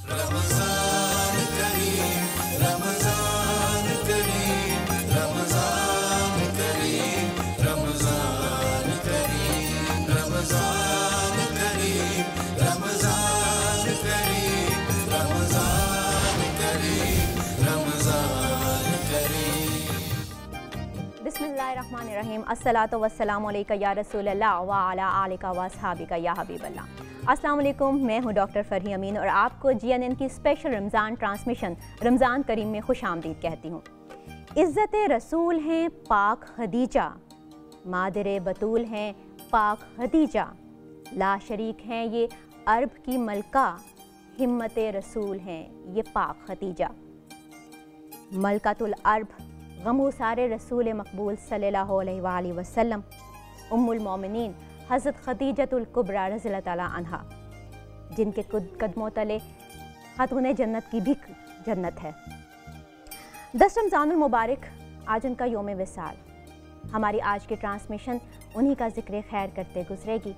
रमज़ान करीम, रमज़ान करीम, रमज़ान करीम, रमज़ान करीम, रमज़ान करीम, रमज़ान करीम, रमज़ान करीम, रमज़ान करीम। बिस्मिल्लाहिर्रहमानिर्रहीम। अस्सलातु वस्सलामु अलैका या रसूलल्लाह व अला आलिका व अस्हाबिका या हबीबल्लाह। अस्सलाम वालेकुम, मैं हूँ डॉक्टर फरही अमीन और आपको GNN की स्पेशल रमज़ान ट्रांसमिशन रमज़ान करीम में खुशामदीद कहती हूँ। इज़्ज़त रसूल हैं पाक खदीजा, मादरे बतूल हैं पाक खदीजा, ला शरीक हैं ये अरब की मलका, हिम्मत रसूल हैं ये पाक खदीजा। मलकातुल अरब गमो सारे रसूल मकबूल सल्लल्लाहु अलैहि वसल्लम, उम्मुल मोमिनीन हज़रत खदीजतुल कुबरा रज़ियल्लाहु ताला अन्हा, जिनके कदमों तले खातून जन्नत की भी जन्नत है। 10 रमज़ानुल मुबारक आज उनका योम विसाल। हमारी आज की ट्रांसमिशन उन्हीं का ज़िक्र खैर करते गुजरेगी।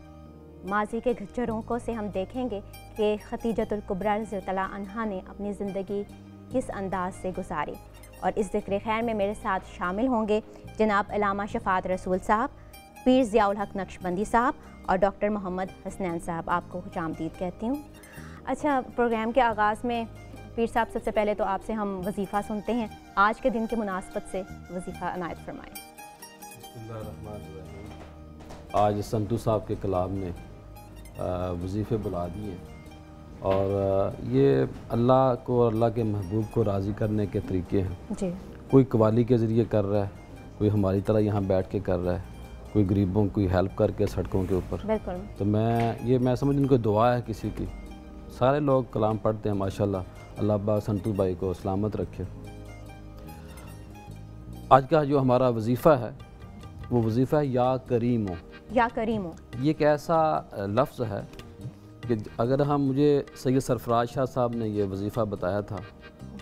माजी के झरोकों से हम देखेंगे कि खदीजतुल कुबरा रज़ियल्लाहु ताला अन्हा ने अपनी ज़िंदगी किस अंदाज से गुजारी। और इस ज़िक्र खैर में मेरे साथ शामिल होंगे जनाब अल्लामा शफ़ाअत रसूल साहब, पीर ज़ियाउल हक नक्शबंदी साहब और डॉक्टर मोहम्मद हसनैन साहब। आपको खुशामदीद कहती हूँ। अच्छा, प्रोग्राम के आगाज़ में पीर साहब सबसे पहले तो आपसे हम वजीफ़ा सुनते हैं। आज के दिन के मुनासबत से वजीफ़ा अनायत फरमाएँ। आज संतू साहब के कलाम ने वजीफ़े बुला दिए और ये अल्लाह को और अल्लाह के महबूब को राज़ी करने के तरीके हैं जी। कोई कवाली के ज़रिए कर रहा है, कोई हमारी तरह यहाँ बैठ के कर रहा है, कोई गरीबों की हेल्प करके सड़कों के ऊपर। बिल्कुल। तो मैं समझ इनको दुआ है किसी की। सारे लोग कलाम पढ़ते हैं माशाल्लाह। अल्लाह अब्बा संतू भाई को सलामत रखे। आज का जो हमारा वजीफ़ा है वो वजीफ़ा है या करीम हो। या करीम हो, ये एक ऐसा लफ्ज़ है कि अगर हम मुझे सैयद सरफराज शाह साहब ने ये वजीफ़ा बताया था,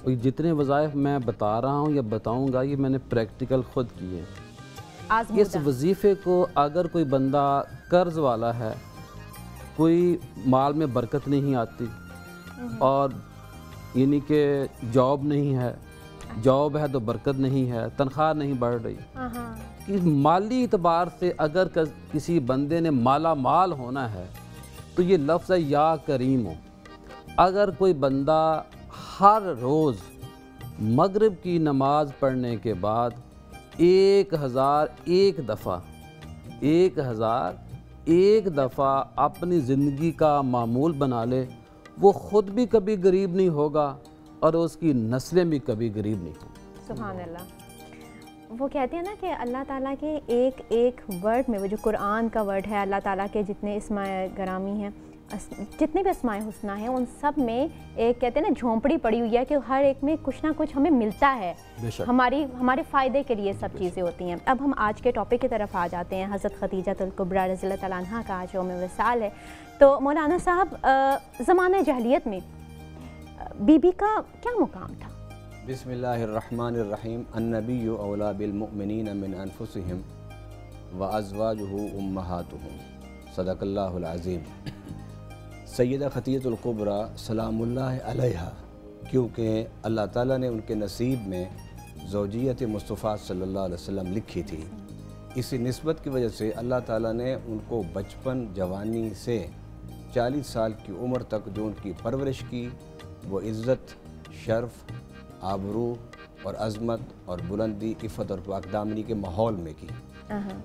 तो जितने वज़ाइफ मैं बता रहा हूँ या बताऊँगा ये मैंने प्रैक्टिकल ख़ुद किए। इस वजीफ़े को अगर कोई बंदा कर्ज़ वाला है, कोई माल में बरकत नहीं आती और यानी कि जॉब नहीं है, जॉब है तो बरकत नहीं है, तनख्वाह नहीं बढ़ रही, कि माली इतबार से अगर किसी बंदे ने माला माल होना है तो ये लफ्ज़ है या करीम हो। अगर कोई बंदा हर रोज़ मगरिब की नमाज़ पढ़ने के बाद 1001 दफ़ा अपनी ज़िंदगी का मामूल बना ले, वो ख़ुद भी कभी गरीब नहीं होगा और उसकी नस्लें भी कभी गरीब नहीं होंगी। सुभान अल्लाह। वो कहते हैं ना कि अल्लाह ताला के एक एक वर्ड में, वो जो कुरान का वर्ड है, अल्लाह ताला के जितने इस्माए गरामी हैं, जितने भी अस्माए हुस्ना हैं, उन सब में एक कहते हैं ना झोंपड़ी पड़ी हुई है कि हर एक में कुछ ना कुछ हमें मिलता है, हमारे फ़ायदे के लिए सब चीज़ें होती हैं। अब हम आज के टॉपिक की तरफ आ जाते हैं। हज़रत खदीजतुल कुबरा रज़ियल्लाहु ताला अन्हा का आज यौम विसाल है। तो मौलाना साहब, ज़माने जहलियत में बीबी का क्या मुकाम था? बिस्मिल्लाहिर्रहमानिर्रहीम। अन्नबिय्यु औला बिल मुमिनीन मिन अनफुसिहिम व अज़वाजुहु उम्महातुहुम। सदक़ल्लाहुल अज़ीम। सैयदा खदीजतुल कुबरा सलामुल्लाह अलैहा, क्योंकि अल्लाह ताला ने उनके नसीब में ज़ौजियत मुस्तफ़ा सल्लल्लाहु अलैहि वसल्लम लिखी थी। इसी निस्बत की वजह से अल्लाह ताला ने उनको बचपन जवानी से 40 साल की उम्र तक जो उनकी परवरिश की, वो इज़्ज़त, शर्फ़, आबरू और अज़मत और बुलंदी, इफ़्फ़त और पाकदामनी के माहौल में की।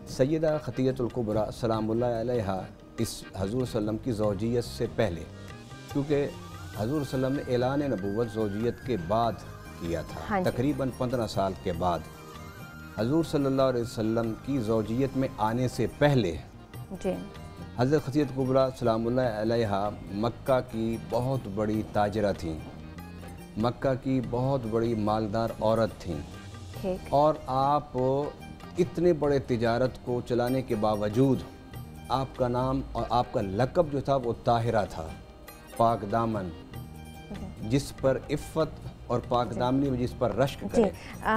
सैयदा खदीजतुल कुबरा सलामुल्लाह अलैहा इस हज़ूर सल्लम की ज़ौजियत से पहले, क्योंकि हज़ूर सल्लम ने ऐलान नबूवत ज़ौजियत के बाद किया था। तकरीबन 15 साल के बाद हज़ूर सल्लल्लाहु अलैहि वसल्लम की ज़ौजियत में आने से पहले हज़रत खदीजतुल कुबरा सलामुल्लाह अलैहा मक्का की बहुत बड़ी ताजरा थीं, मक्का की बहुत बड़ी मालदार औरत थीं। और आप इतने बड़े तिजारत को चलाने के बावजूद आपका नाम और आपका लक़ब जो था वो ताहिरा था, पाक दामन, जिस पर इफ़्फ़त और पाक दामनी जिस पर रश्क करे।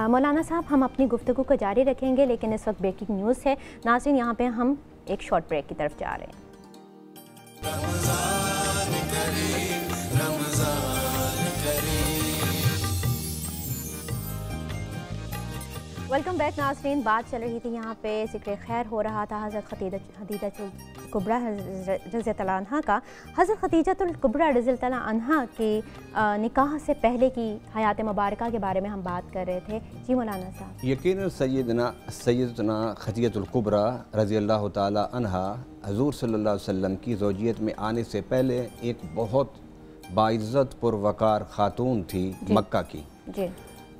मौलाना साहब, हम अपनी गुफ्तगू को जारी रखेंगे, लेकिन इस वक्त ब्रेकिंग न्यूज़ है। नाज़रीन, यहाँ पे हम एक शॉर्ट ब्रेक की तरफ जा रहे हैं। रमज़ान करीम, रमज़ान वेलकम बैक नाज़रीन। बात चल रही थी यहाँ पे ज़िक्र खैर हो रहा था हज़रत खदीजतुल कुबरा रज़ियल्लाहु अन्हा का। हज़रत खदीजतुल कुबरा रज़ियल्लाहु अन्हा की निकाह से पहले की हयात मुबारका के बारे में हम बात कर रहे थे। जी मौलाना साहब। यकीनन सैयदना खदीजतुल कुबरा रज़ियल्लाहु ताला अन्हा हज़ूर सल्लल्लाहु अलैहि वसल्लम की ज़ौजियत में आने से पहले एक बहुत बाइज़्ज़त पुरवकार ख़ातून थी मक्का की। जी।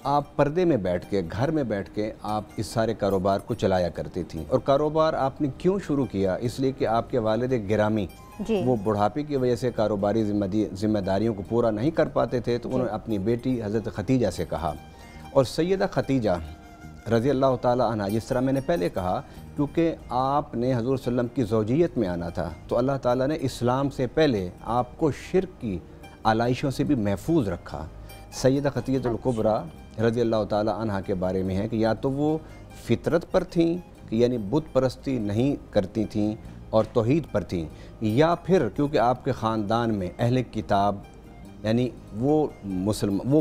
आप पर्दे में बैठ के, घर में बैठ के आप इस सारे कारोबार को चलाया करती थी। और कारोबार आपने क्यों शुरू किया? इसलिए कि आपके वालिद गिरामी वो बुढ़ापे की वजह से कारोबारी जिम्मेदारियों को पूरा नहीं कर पाते थे, तो उन्होंने अपनी बेटी हज़रत खतीजा से कहा। और सैयदा खतीजा रज़ी अल्लाह ताला अन्हा, जिस तरह मैंने पहले कहा, क्योंकि आपने हज़ूर सल्लम की ज़ौजियत में आना था, तो अल्लाह ताला ने इस्लाम से पहले आपको शिर्क की आलाइशों से भी महफूज रखा। सैयदा खतीजतुल कुबरा रज़ी अल्लाह ताला अन्हा के बारे में है कि या तो वो फितरत पर थीं कि यानी बुत परस्ती नहीं करती थीं और तौहीद पर थीं, या फिर क्योंकि आपके ख़ानदान में अहले किताब यानी वो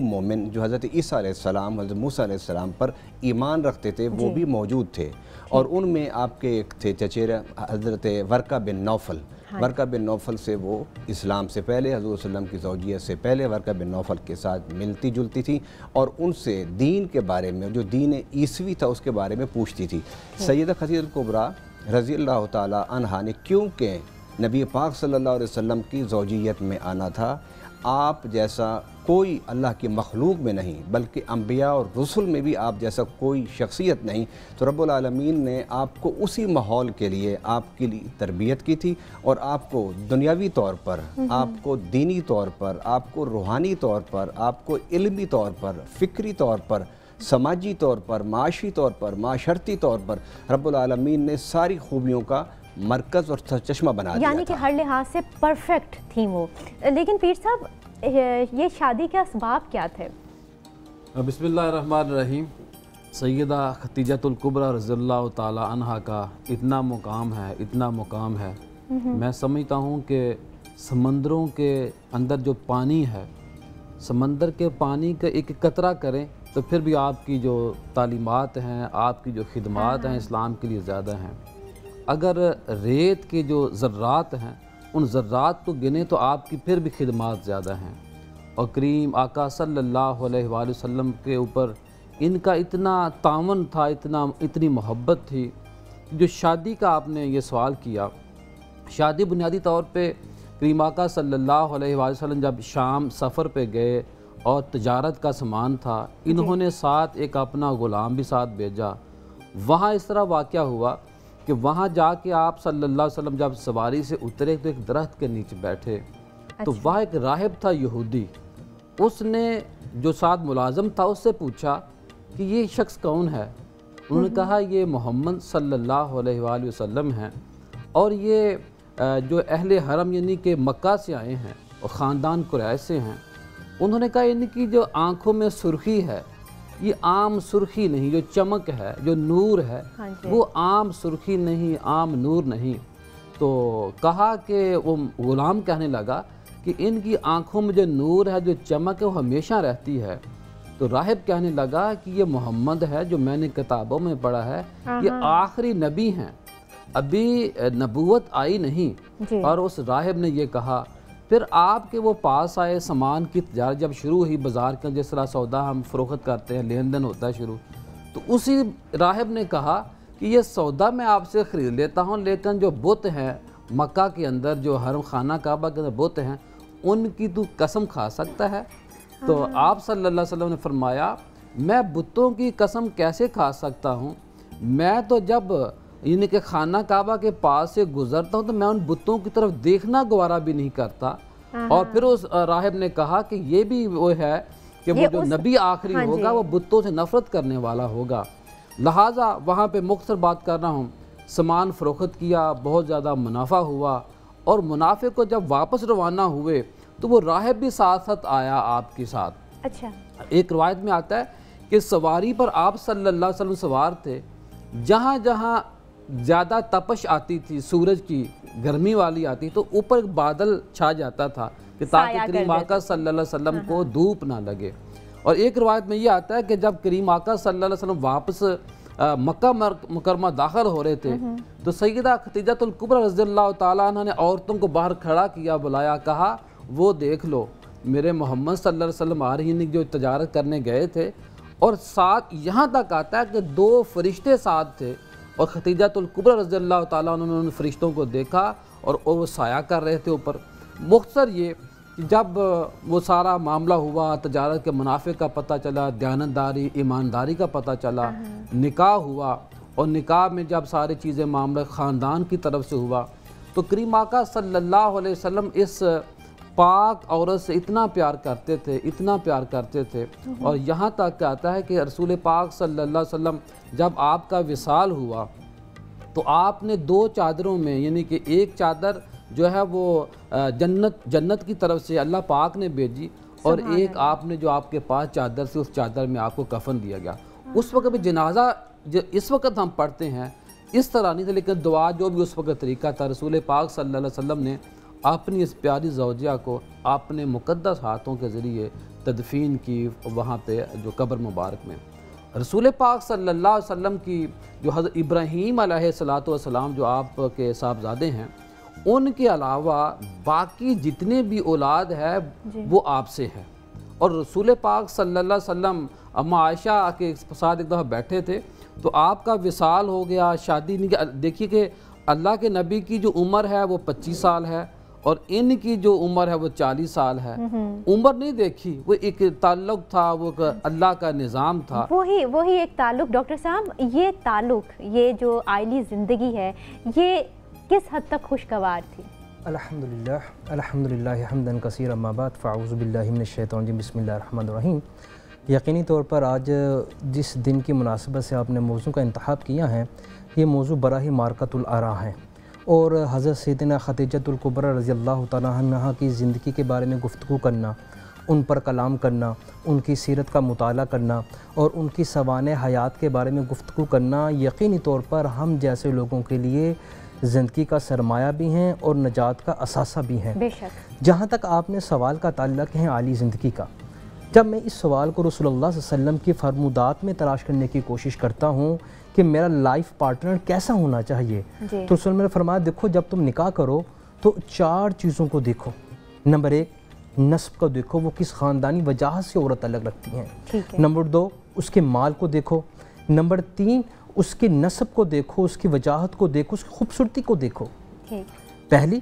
मोमिन जो हज़रत ईसा अलैहिस्सलाम, हज़रत मूसा अलैहिस्सलाम पर ईमान रखते थे, वो भी मौजूद थे। और उनमें आपके एक थे चचेरा हज़रत वर्का बिन नौफल। वर्का बिन नौफल से वो इस्लाम से पहले हज़ूर सल्लम की ज़ौजियत से पहले वर्का बिन नौफल के साथ मिलती जुलती थी और उनसे दीन के बारे में, जो दीन ईसवी था, उसके बारे में पूछती थी। सैयदा खदीजतुल कुबरा रज़ी अल्लाह ताला अन्हा ने, क्योंकि नबी पाक सल्लल्लाहु अलैहि वसल्लम की ज़ौजियत में आना था, आप जैसा कोई अल्लाह की मखलूक में नहीं बल्कि अम्बिया और रसूल में भी आप जैसा कोई शख्सियत नहीं, तो रब्बुल आलमीन ने आपको उसी माहौल के लिए आपके लिए तरबियत की थी और आपको दुनियावी तौर पर, आपको दीनी तौर पर, आपको रूहानी तौर पर, आपको इल्मी तौर पर, फ़िक्री तौर पर, समाजी तौर पर, माशी तौर पर, माशरती तौर पर रब्बुल आलमीन ने सारी खूबियों का मरकज़ और चश्मा बना दिया, यानी कि हर लिहाज से परफेक्ट थी वो। लेकिन पीर साहब, ये शादी के असबाब क्या थे? बिस्मिल्लाहिर्रहमानिर्रहीम। सैयदा खतीजतुल कुबरा रज़ियल्लाहु ताला अन्हा का इतना मुकाम है, इतना मुकाम है, मैं समझता हूँ कि समंदरों के अंदर जो पानी है, समंदर के पानी का एक कतरा करें तो फिर भी आपकी जो तालीमात हैं, आपकी जो खिदमात हैं इस्लाम के लिए ज़्यादा हैं। अगर रेत के जो ज़र्रात हैं, उन ज़र्रात को गिने तो आपकी फिर भी खिदमात ज़्यादा हैं। और करीम आका सल्लल्लाहु अलैहि वसल्लम के ऊपर इनका इतना तावन था, इतनी मोहब्बत थी। जो शादी का आपने ये सवाल किया, शादी बुनियादी तौर पे करीम आका सल्लल्लाहु अलैहि वसल्लम जब शाम सफ़र पे गए और तजारत का सामान था, इन्होंने साथ एक अपना ग़ुलाम भी साथ भेजा। वहाँ इस तरह वाक़या हुआ कि वहाँ जाके आप सल्लल्लाहु अलैहि वसल्लम जब सवारी से उतरे तो एक दरख्त के नीचे बैठे। तो वहाँ एक राहिब था यहूदी, उसने जो साथ मुलाजम था उससे पूछा कि ये शख्स कौन है। उन्होंने कहा ये मोहम्मद सल्लल्लाहु अलैहि वसल्लम हैं और ये जो अहले हरम यानी कि मक्का से आए हैं और ख़ानदान कुरैश से हैं। उन्होंने कहा इनकी जो आँखों में सुर्खी है, ये आम सुर्खी नहीं, जो चमक है, जो नूर है, वो आम सुर्खी नहीं, आम नूर नहीं। तो कहा कि वो ग़ुलाम कहने लगा कि इनकी आँखों में जो नूर है, जो चमक है, वो हमेशा रहती है। तो राहिब कहने लगा कि ये मोहम्मद है जो मैंने किताबों में पढ़ा है, ये आखिरी नबी हैं, अभी नबूवत आई नहीं। और उस राहिब ने ये कहा। फिर आपके वो पास आए, सामान की तजारत जब शुरू हुई, बाज़ार का जिस तरह सौदा हम फ़रोख्त करते हैं, लेन देन होता है शुरू, तो उसी राहिब ने कहा कि ये सौदा मैं आपसे ख़रीद लेता हूँ, लेकिन जो बुत हैं मक्का के अंदर, जो हरम खाना काबा के अंदर बुत हैं, उनकी तू कसम खा सकता है? तो आप सल्लल्लाहु अलैहि वसल्लम ने फरमाया, मैं बुतों की कसम कैसे खा सकता हूँ? मैं तो जब इनके खाना काबा के पास से गुजरता हूँ तो मैं उन बुतों की तरफ देखना गवारा भी नहीं करता। और फिर उस राहिब ने कहा कि ये भी वो है कि वो जो नबी आखिरी होगा वो बुतों से नफरत करने वाला होगा। लिहाजा वहाँ पे मुख्तसर बात कर रहा हूँ, सामान फ़रोख्त किया, बहुत ज़्यादा मुनाफा हुआ और मुनाफे को जब वापस रवाना हुए तो वो राहिब भी साथ साथ आया आपके साथ। अच्छा। एक रवायत में आता है कि सवारी पर आप सल्लल्लाहु अलैहि वसल्लम सवार थे, जहाँ जहाँ ज़्यादा तपश आती थी, सूरज की गर्मी वाली आती, तो ऊपर एक बादल छा जाता था कि ताकि करीम आका सल्लल्लाहु अलैहि वसल्लम को धूप ना लगे। और एक रवायत में ये आता है कि जब करीम आका सल्लल्लाहु अलैहि वसल्लम वापस मक्का मुकरमा दाखिल हो रहे थे तो सैयदा खतीजतुल कुबरा रज़ियल्लाहु ताला अन्हा ने औरतों को बाहर खड़ा किया, बुलाया, कहा वो देख लो मेरे मोहम्मद सल्लल्लाहु अलैहि वसल्लम आ रही हैं जो तजारत करने गए थे। और साथ यहाँ तक आता है कि 2 फरिश्ते साथ थे और खतीजतुल कुबरा रज़ियल्लाहु ताला अन्हा ने उन फरिश्तों को देखा और वो साया कर रहे थे ऊपर। मुख्तसर ये कि जब वो सारा मामला हुआ, तजारत के मुनाफे का पता चला, दयानतदारी ईमानदारी का पता चला, निकाह हुआ और निकाह में जब सारी चीज़ें मामला ख़ानदान की तरफ से हुआ तो करीम आका सल्लल्लाहु अलैहि वसल्लम इस पाक औरत से इतना प्यार करते थे, इतना प्यार करते थे। और यहाँ तक आता है कि रसूल पाक सल्लल्लाहु अलैहि वसल्लम जब आपका विसाल हुआ तो आपने 2 चादरों में, यानी कि एक चादर जो है वो जन्नत की तरफ से अल्लाह पाक ने भेजी और एक आपने जो आपके पास चादर से उस चादर में आपको कफन दिया गया। उस वक्त भी जनाजा जो इस वक्त हम पढ़ते हैं इस तरह नहीं था, लेकिन दुआ जो भी उस वक्त तरीका था, रसूल पाक सल्लल्लाहु अलैहि वसल्लम ने अपनी इस प्यारी ज़ौजिया को अपने मुक़द्दस हाथों के ज़रिए तदफीन की वहाँ पे जो कब्र मुबारक में। रसूल पाक सल्लल्लाहु अलैहि वसल्लम की जो हज़रत इब्राहीम अलैहिस्सलातु वस्सलाम जो आपके साहबजादे हैं, उनके अलावा बाकी जितने भी औलाद है वो आपसे है। और रसूल पाक सल्लल्लाहु अलैहि वसल्लम अम्मा आयशा के साथ एक दफ़ा बैठे थे तो आपका विसाल हो गया, शादी नहीं की। देखिए कि अल्लाह के नबी की जो उम्र है वो 25 साल है और इनकी जो उम्र है वो 40 साल है। उम्र नहीं देखी, वो एक ताल्लुक था, वो अल्लाह का निज़ाम था। वही एक ताल्लुक। डॉक्टर साहब, ये ताल्लुक, ये जो आइली ज़िंदगी है, ये किस हद तक खुशगवार थी? अल्हम्दुलिल्लाह हम्दन कसीरन अम्मा बाद फ़अऊज़ु बिल्लाहि मिनश शैतानिर रजीम बिस्मिल्लाहिर रहमानिर रहीम। यकीनी तौर पर आज जिस दिन की मुनासिबत से आपने मौज़ू का इंतखाब किया है, ये मौज़ू बड़ा ही मारकतुल आरा है और हज़रत सैयदना खतीजतुल कुबरा रज़ियल्लाहु ताला अन्हा की ज़िंदगी के बारे में गुफ्तगू करना, उन पर कलाम करना, उनकी सीरत का मुताला करना और उनकी सवाने हयात के बारे में गुफ्तगू करना यकीनी तौर पर हम जैसे लोगों के लिए ज़िंदगी का सरमाया भी हैं और नजात का असासा भी हैं। बेशक। जहाँ तक आपने सवाल का ताल्लुक़ है आली ज़िंदगी का, जब मैं इस सवाल को रसूलुल्लाह सल्लल्लाहु अलैहि वसल्लम की फरमुदात में तलाश करने की कोशिश करता हूँ कि मेरा लाइफ पार्टनर कैसा होना चाहिए, तो रसूल ने फरमाया देखो जब तुम निकाह करो तो 4 चीज़ों को देखो। नंबर 1 नस्ब को देखो, वो किस ख़ानदानी वजह से औरत अलग रखती हैं। नंबर 2 उसके माल को देखो। नंबर 3 उसकी नस्ब को देखो, उसकी वजाहत को देखो, उसकी खूबसूरती को देखो। पहली,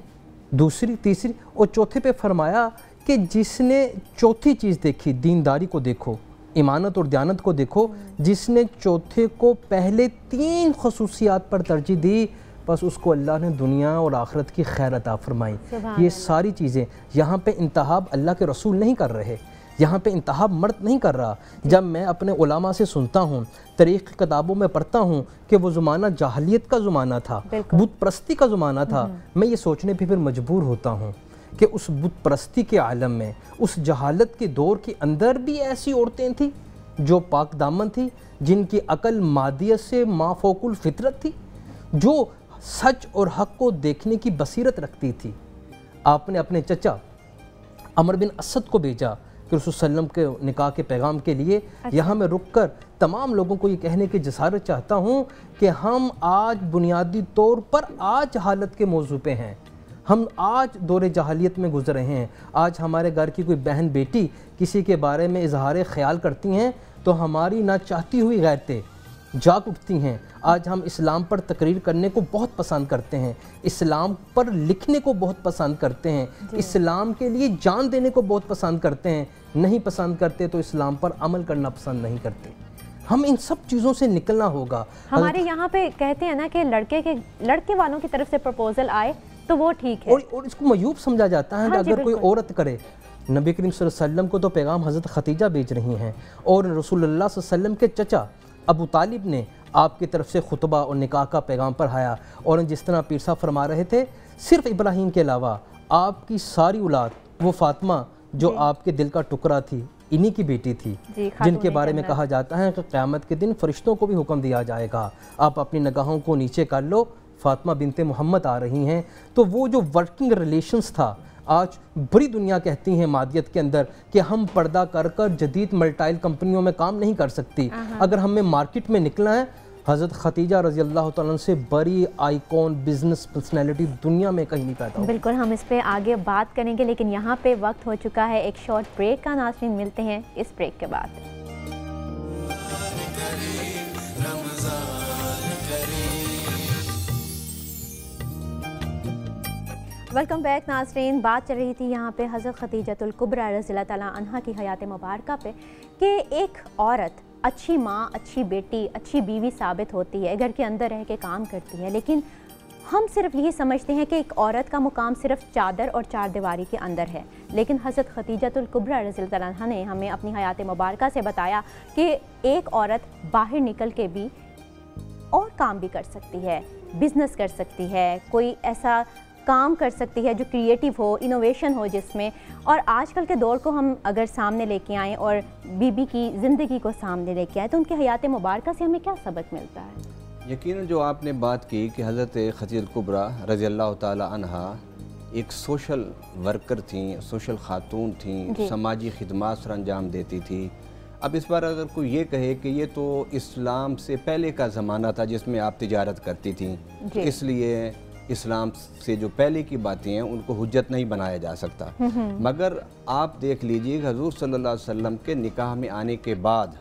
दूसरी, तीसरी और चौथे पे फरमाया कि जिसने चौथी चीज़ देखी दीनदारी को देखो, ईमानत और दयानत को देखो। जिसने चौथे को पहले 3 खसूसियात पर तरजीह दी बस उसको अल्लाह ने दुनिया और आखिरत की खैर अता फरमाई। ये सारी चीज़ें यहाँ पे इंतहाब अल्लाह के रसूल नहीं कर रहे, यहाँ पे इंतहाब मर्द नहीं कर रहा। जब मैं अपने उलामा से सुनता हूँ, तारीख़ की किताबों में पढ़ता हूँ कि वो ज़माना जाहलियत का ज़माना था, बुत परस्ती का ज़माना था, मैं ये सोचने पर फिर मजबूर होता हूँ कि उस बुत परस्ती के आलम में, उस जहालत के दौर के अंदर भी ऐसी औरतें थी जो पाक दामन थी, जिनकी अकल मादियत से माफौकुल फितरत थी, जो सच और हक़ को देखने की बसीरत रखती थी। आपने अपने चचा अमर बिन असद को भेजा कि रसूल सल्लम के निकाह के पैगाम के लिए। यहाँ मैं रुक कर तमाम लोगों को ये कहने की जसारत चाहता हूँ कि हम आज बुनियादी तौर पर आज हालत के मौजू पे हैं। हम आज दौरे जहालियत में गुजर रहे हैं। आज हमारे घर की कोई बहन बेटी किसी के बारे में इजहार ख्याल करती हैं तो हमारी ना चाहती हुई गैरतें जाग उठती हैं। आज हम इस्लाम पर तकरीर करने को बहुत पसंद करते हैं, इस्लाम पर लिखने को बहुत पसंद करते हैं, इस्लाम के लिए जान देने को बहुत पसंद करते हैं। नहीं पसंद करते तो इस्लाम पर अमल करना पसंद नहीं करते। हम इन सब चीज़ों से निकलना होगा। हमारे यहाँ पे कहते हैं ना कि लड़के वालों की तरफ से प्रपोजल आए तो वो ठीक है, और इसको मयूब समझा जाता है कि अगर कोई औरत करे। नबी करीम सल्लल्लाहु अलैहि वसल्लम को तो पैगाम हज़रत खतीजा भेज रही हैं और रसूलुल्लाह सल्लल्लाहु अलैहि वसल्लम के चचा अबू तालिब ने आपकी तरफ से खुतबा और निकाह का पैगाम पढ़ाया। और जिस तरह पीर साहब फरमा रहे थे, सिर्फ इब्राहीम के अलावा आपकी सारी औलाद, वो फातिमा जो आपके दिल का टुकड़ा थी, इन्हीं की बेटी थी, जिनके बारे में कहा जाता है कि क़यामत के दिन फरिश्तों को भी हुक्म दिया जाएगा, आप अपनी निगाहों को नीचे कर लो, फातिमा बिनते मोहम्मद आ रही हैं। तो वो जो वर्किंग रिलेशंस था आज बुरी दुनिया कहती है मादियत के अंदर कि हम पर्दा कर कर जदीद मल्टाइल कंपनियों में काम नहीं कर सकती। अगर हमें मार्केट में निकला है, हज़रत खतीजा रज़ी अल्लाह तआला से बड़ी आइकॉन बिजनेस पर्सनैलिटी दुनिया में कहीं नहीं पैदा हुई। बिल्कुल, हम इस पे आगे बात करेंगे, लेकिन यहाँ पे वक्त हो चुका है एक शॉर्ट ब्रेक का। नाज़रीन, मिलते हैं इस ब्रेक के बाद। वेलकम बैक नाज़रीन। बात चल रही थी यहाँ पे हज़रत खतीजतुल कुबरा रज़ियल्लाहु ताला अन्हा की हयात मुबारका पे कि एक औरत अच्छी माँ, अच्छी बेटी, अच्छी बीवी साबित होती है, घर के अंदर रह के काम करती है, लेकिन हम सिर्फ यही समझते हैं कि एक औरत का मुकाम सिर्फ चादर और चार दीवारी के अंदर है। लेकिन हज़रत खतीजतुल कुबरा रज़ियल्लाहु ताला अन्हा ने हमें अपनी हयात मुबारका से बताया कि एक औरत बाहर निकल के भी और काम भी कर सकती है, बिजनेस कर सकती है, कोई ऐसा काम कर सकती है जो क्रिएटिव हो, इनोवेशन हो जिसमें। और आजकल के दौर को हम अगर सामने लेके आएँ और बीबी की ज़िंदगी को सामने लेके आएँ तो उनकी हयात मुबारका से हमें क्या सबक मिलता है? यकीनन जो आपने बात की कि हज़रत खतीजतुल कुबरा रज़ी अल्लाह ताला अन्हा एक सोशल वर्कर थी, सोशल खातून थी, समाजी खिदमात सर अंजाम देती थी। अब इस बार अगर कोई ये कहे कि ये तो इस्लाम से पहले का ज़माना था जिसमें आप तिजारत करती थी, तो इसलिए इस्लाम से जो पहले की बातें हैं उनको हुज्जत नहीं बनाया जा सकता। मगर आप देख लीजिए हजूर सल्लल्लाहु अलैहि वसल्लम के निकाह में आने के बाद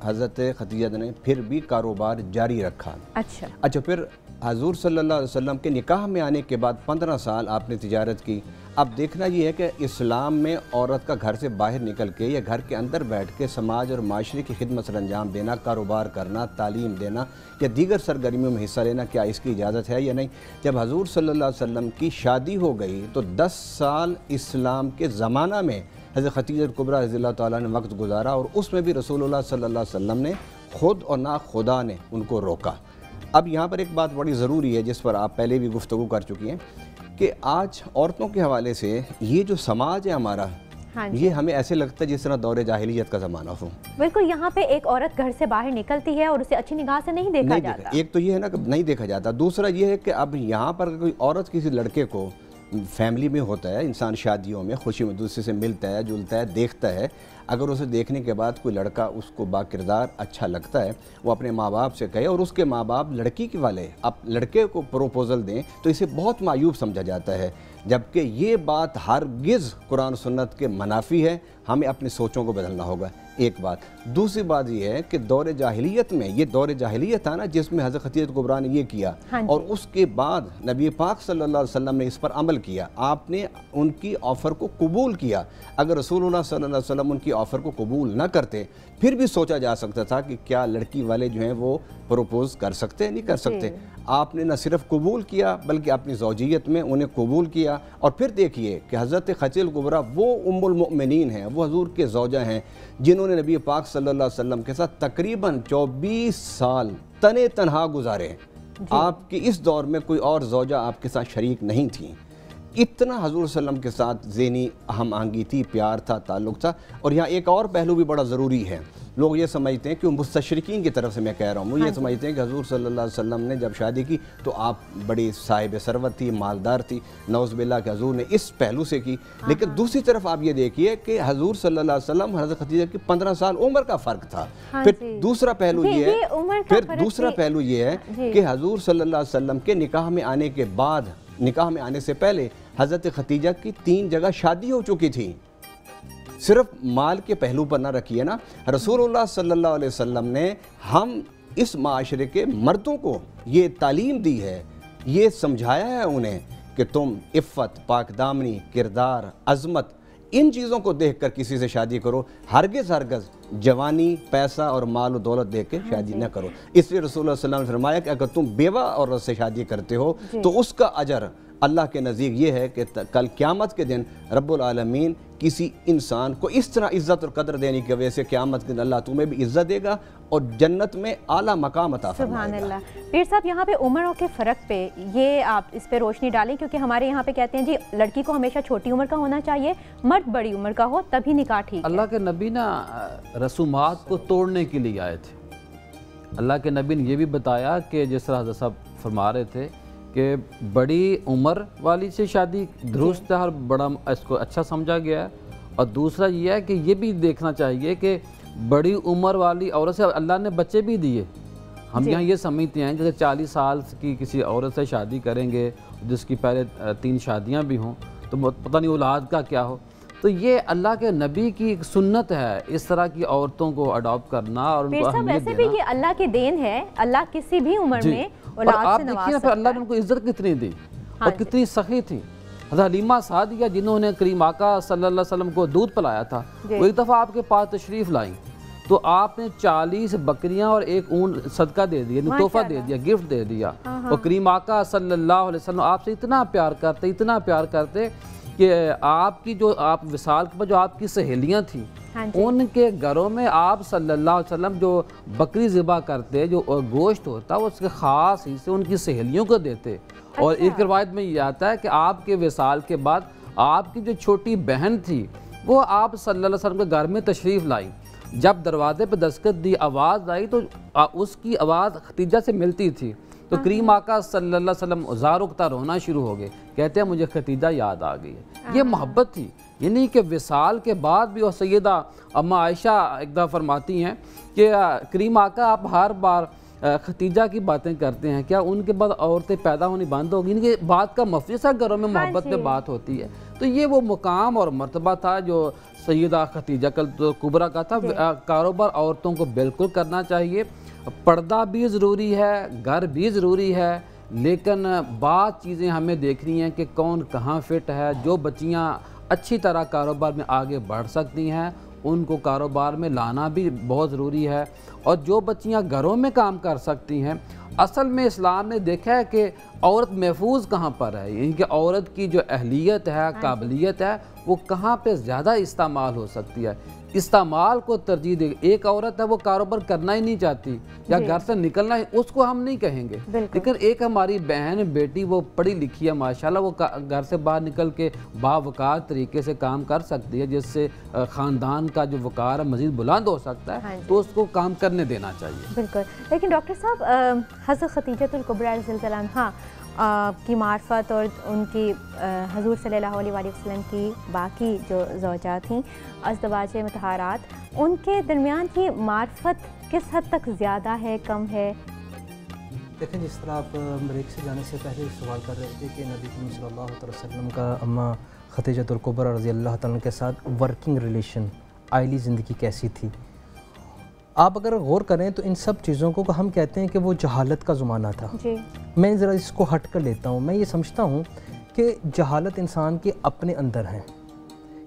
हज़रत खतीजा ने फिर भी कारोबार जारी रखा। अच्छा, फिर हजूर सल्लल्लाहु अलैहि वसल्लम के निकाह में आने के बाद 15 साल आपने तिजारत की। अब देखना ये है कि इस्लाम में औरत का घर से बाहर निकल के या घर के अंदर बैठ के समाज और माशरे की खिदमत सर अंजाम देना, कारोबार करना, तालीम देना या दीगर सरगर्मियों में हिस्सा लेना, क्या इसकी इजाज़त है या नहीं? जब हजूर सल्लल्लाहु अलैहि वसल्लम की शादी हो गई तो 10 साल इस्लाम के ज़माना में हज़रत खतीजा कुबरा रज़ियल्लाहु ताला ने वक्त गुजारा और उसमें भी रसूलुल्लाह सल्लल्लाहु अलैहि वसल्लम ने खुद और ना खुदा ने उनको रोका। अब यहाँ पर एक बात बड़ी ज़रूरी है जिस पर आप पहले भी गुफ्तगू कर चुकी हैं कि आज औरतों के हवाले से ये जो समाज है हमारा, ये हमें ऐसे लगता है जिस तरह दौरे जाहिलियत का ज़माना हो। बिल्कुल, यहाँ पे एक औरत घर से बाहर निकलती है और उसे अच्छी निगाह से नहीं देखा जाता। एक तो ये है ना कि नहीं देखा जाता, दूसरा ये है कि अब यहाँ पर कोई औरत किसी लड़के को, फैमिली में होता है इंसान, शादियों में खुशी में दूसरे से मिलता है, जुलता है, देखता है, अगर उसे देखने के बाद कोई लड़का उसको बाकिरदार अच्छा लगता है, वो अपने माँ बाप से कहे और उसके माँ बाप लड़की के वाले अब लड़के को प्रपोज़ल दें तो इसे बहुत मायूब समझा जाता है, जबकि ये बात हरगिज़ कुरान सुन्नत के मनाफी है। हमें अपनी सोचों को बदलना होगा, एक बात। दूसरी बात ये है कि दौरे जाहिलियत में, ये दौरे जाहिलियत था ना जिसमें हज़रत खतीजा कुबरा ने ये किया और उसके बाद नबी पाक सल्लल्लाहु अलैहि वसल्लम ने इस पर अमल किया, आपने उनकी ऑफ़र को कबूल किया। अगर रसूलुल्लाह सल्लल्लाहु अलैहि वसल्लम उनकी ऑफ़र को कबूल न करते फिर भी सोचा जा सकता था कि क्या लड़की वाले जो हैं वो प्रपोज़ कर सकते हैं, नहीं कर सकते। आपने न सिर्फ कबूल किया बल्कि अपनी ज़ौजियत में उन्हें कबूल किया। और फिर देखिए कि हज़रत खतीजा कुबरा वो उम्मुल मोमिनीन हैं, वो हजूर के ज़ौजा हैं जिन्होंने नबी पाक सल्लल्लाहु अलैहि वसल्लम के साथ तकरीबन 24 साल तने तनहा गुजारे। आपकी इस दौर में कोई और ज़ौजा आपके साथ शरीक नहीं थी। इतना हजूर सल्लम के साथ ज़ेनी हम आहंगी थी, प्यार था, ताल्लुक़ था। और यहाँ एक और पहलू भी बड़ा ज़रूरी है, लोग ये समझते हैं कि मुस्तशरिकीन की तरफ से मैं कह रहा हूँ, वो ये समझते हैं कि हजूर सल्लल्लाहु अलैहि वसल्लम ने जब शादी की तो आप बड़ी साहिब सरवत थी, मालदार थी, नौज़बिल्लाह के हजूर ने इस पहलू से की। लेकिन दूसरी तरफ आप ये देखिए कि हजूर सल्लल्लाहु अलैहि वसल्लम हज़रत खतीजा की 15 साल उम्र का फ़र्क था। फिर दूसरा पहलू ये है कि हजूर सल्लल्लाहु अलैहि वसल्लम के निकाह में आने के बाद, निकाह में आने से पहले हज़रत खतीजा की 3 जगह शादी हो चुकी थी। सिर्फ माल के पहलू पर ना रखिए ना, रसूलुल्लाह सल्लल्लाहु अलैहि वसल्लम ने हम इस माशरे के मर्दों को ये तालीम दी है, ये समझाया है उन्हें कि तुम इफ़्फ़त, पाकदामनी, किरदार, अज़मत, इन चीज़ों को देखकर किसी से शादी करो। हरगिज़ जवानी, पैसा और माल और दौलत देख के शादी न करो। इसलिए रसूलुल्लाह सल्लल्लाहु अलैहि वसल्लम ने फरमाया कि अगर तुम बेवा औरत से शादी करते हो तो उसका अजर अल्लाह के नज़दीक ये है कि कल क़यामत के दिन रब्बुल आलमीन किसी इंसान को इस तरह इज़्ज़त और कदर देने की वजह से क़यामत के दिन अल्लाह तुम्हें भी इज़्ज़त देगा और जन्नत में आला मकाम अता फरमाएगा। सुभान अल्लाह। पीर साहब, यहाँ पे उम्रों के फ़र्क पे ये आप इस पे रोशनी डालें, क्योंकि हमारे यहाँ पे कहते हैं जी लड़की को हमेशा छोटी उम्र का होना चाहिए, मर्द बड़ी उम्र का हो तभी निकाह ठीक है। अल्लाह के नबी ना रसूमात को तोड़ने के लिए आए थे। अल्लाह के नबी ने यह भी बताया कि जिस तरह हज़रत साहब फरमा रहे थे कि बड़ी उम्र वाली से शादी दुरुस्त है और बड़ा इसको अच्छा समझा गया है, और दूसरा ये है कि ये भी देखना चाहिए कि बड़ी उम्र वाली औरत से अल्लाह ने बच्चे भी दिए। हम यहाँ ये समझते हैं जैसे 40 साल की किसी औरत से शादी करेंगे जिसकी पहले 3 शादियाँ भी हों तो पता नहीं औलाद का क्या हो। तो ये अल्लाह के नबी की एक सुन्नत है इस तरह की औरतों को अडॉप्ट करना और उनको अहमियत देना। भी ये अल्लाह की देन है, अल्लाह किसी भी उम्र में औलाद से नवाज सकता है। अल्लाह ने उनको इज्जत कितनी दी और कितनी सखी थी। हलीमा सादिया जिन्होंने करीम आका सल्लल्लाहु अलैहि वसल्लम को दूध पिलाया था, वो एक दफ़ा आपके पास तशरीफ़ लाई तो आपने 40 बकरियां और एक ऊँट सदका दे दिया, तोहफा दे दिया, गिफ्ट दे दिया। और करीम आका सल्लल्लाहु अलैहि वसल्लम आपसे इतना प्यार करते कि आपकी जो आप विसाल के बाद जो आपकी सहेलियां थी उनके घरों में आप सल्लल्लाहु अलैहि वसल्लम जो बकरी ज़िबा करते, जो गोश्त होता वो उसके ख़ास हिस्से उनकी सहेलियों को देते। और एक रिवायत में ये आता है कि आपके विसाल के बाद आपकी जो छोटी बहन थी वो आप सल्लल्लाहु अलैहि वसल्लम के घर में तशरीफ़ लाई। जब दरवाजे पर दस्तक दी, आवाज़ आई तो उसकी आवाज़ खतीजा से मिलती थी। तो करीम आका सल्लल्लाहु अलैहि वसल्लम ज़ारुकता रोना शुरू हो गए, कहते हैं मुझे खतीजा याद आ गई है। ये मोहब्बत थी, यानी कि विसाल के बाद भी। और सैयदा अम्मा आयशा एक दफ़ा फरमाती हैं कि करीम आका आप हर बार खतीजा की बातें करते हैं, क्या उनके बाद औरतें पैदा होनी बंद होगी? इनके बात का मफिसा घरों में मोहब्बत में बात होती है। तो ये वो मुकाम और मर्तबा था जो सैयदा खतीजा कुबरा का था। कारोबार औरतों को बिल्कुल करना चाहिए, पर्दा भी ज़रूरी है, घर भी ज़रूरी है, लेकिन बात चीज़ें हमें देखनी हैं कि कौन कहाँ फिट है। जो बच्चियाँ अच्छी तरह कारोबार में आगे बढ़ सकती हैं उनको कारोबार में लाना भी बहुत ज़रूरी है, और जो बच्चियाँ घरों में काम कर सकती हैं, असल में इस्लाम ने देखा है कि औरत महफूज कहाँ पर है, यानी कि औरत की जो अहलियत है, काबिलियत है, वो कहाँ पे ज़्यादा इस्तेमाल हो सकती है। इस्तेमाल को तरजीह दे। एक औरत है वो कारोबार करना ही नहीं चाहती या घर से निकलना ही, उसको हम नहीं कहेंगे, लेकिन एक हमारी बहन बेटी वो पढ़ी लिखी है माशाल्लाह, वो घर से बाहर निकल के बावकार तरीके से काम कर सकती है, जिससे ख़ानदान का जो वकार है मज़ीद बुलंद हो सकता है, तो उसको काम करने देना चाहिए। बिल्कुल। लेकिन डॉक्टर साहब, हज़रत खदीजतुल कुबरा रज़ियल्लाहु अन्हा की मार्फत और उनकी हुज़ूर सल्लल्लाहु अलैहि वसल्लम की बाकी जो ज़ौजा थीं अज़दवाज मुतहरात, उनके दरमियान की मार्फत किस हद तक ज़्यादा है, कम है? देखें, जिस तरह आप ब्रेक से जाने से पहले सवाल कर रहे थे कि नबी करीम सल्लल्लाहु अलैहि वसल्लम का अम्मा खदीजतुल कुबरा रज़ियल्लाहु तआला के साथ वर्किंग रिलेशन, आइली ज़िंदगी कैसी थी। आप अगर गौर करें तो इन सब चीज़ों को हम कहते हैं कि वो जहालत का ज़माना था जी। मैं ज़रा इसको हट कर लेता हूँ। मैं ये समझता हूँ कि जहालत इंसान के अपने अंदर है।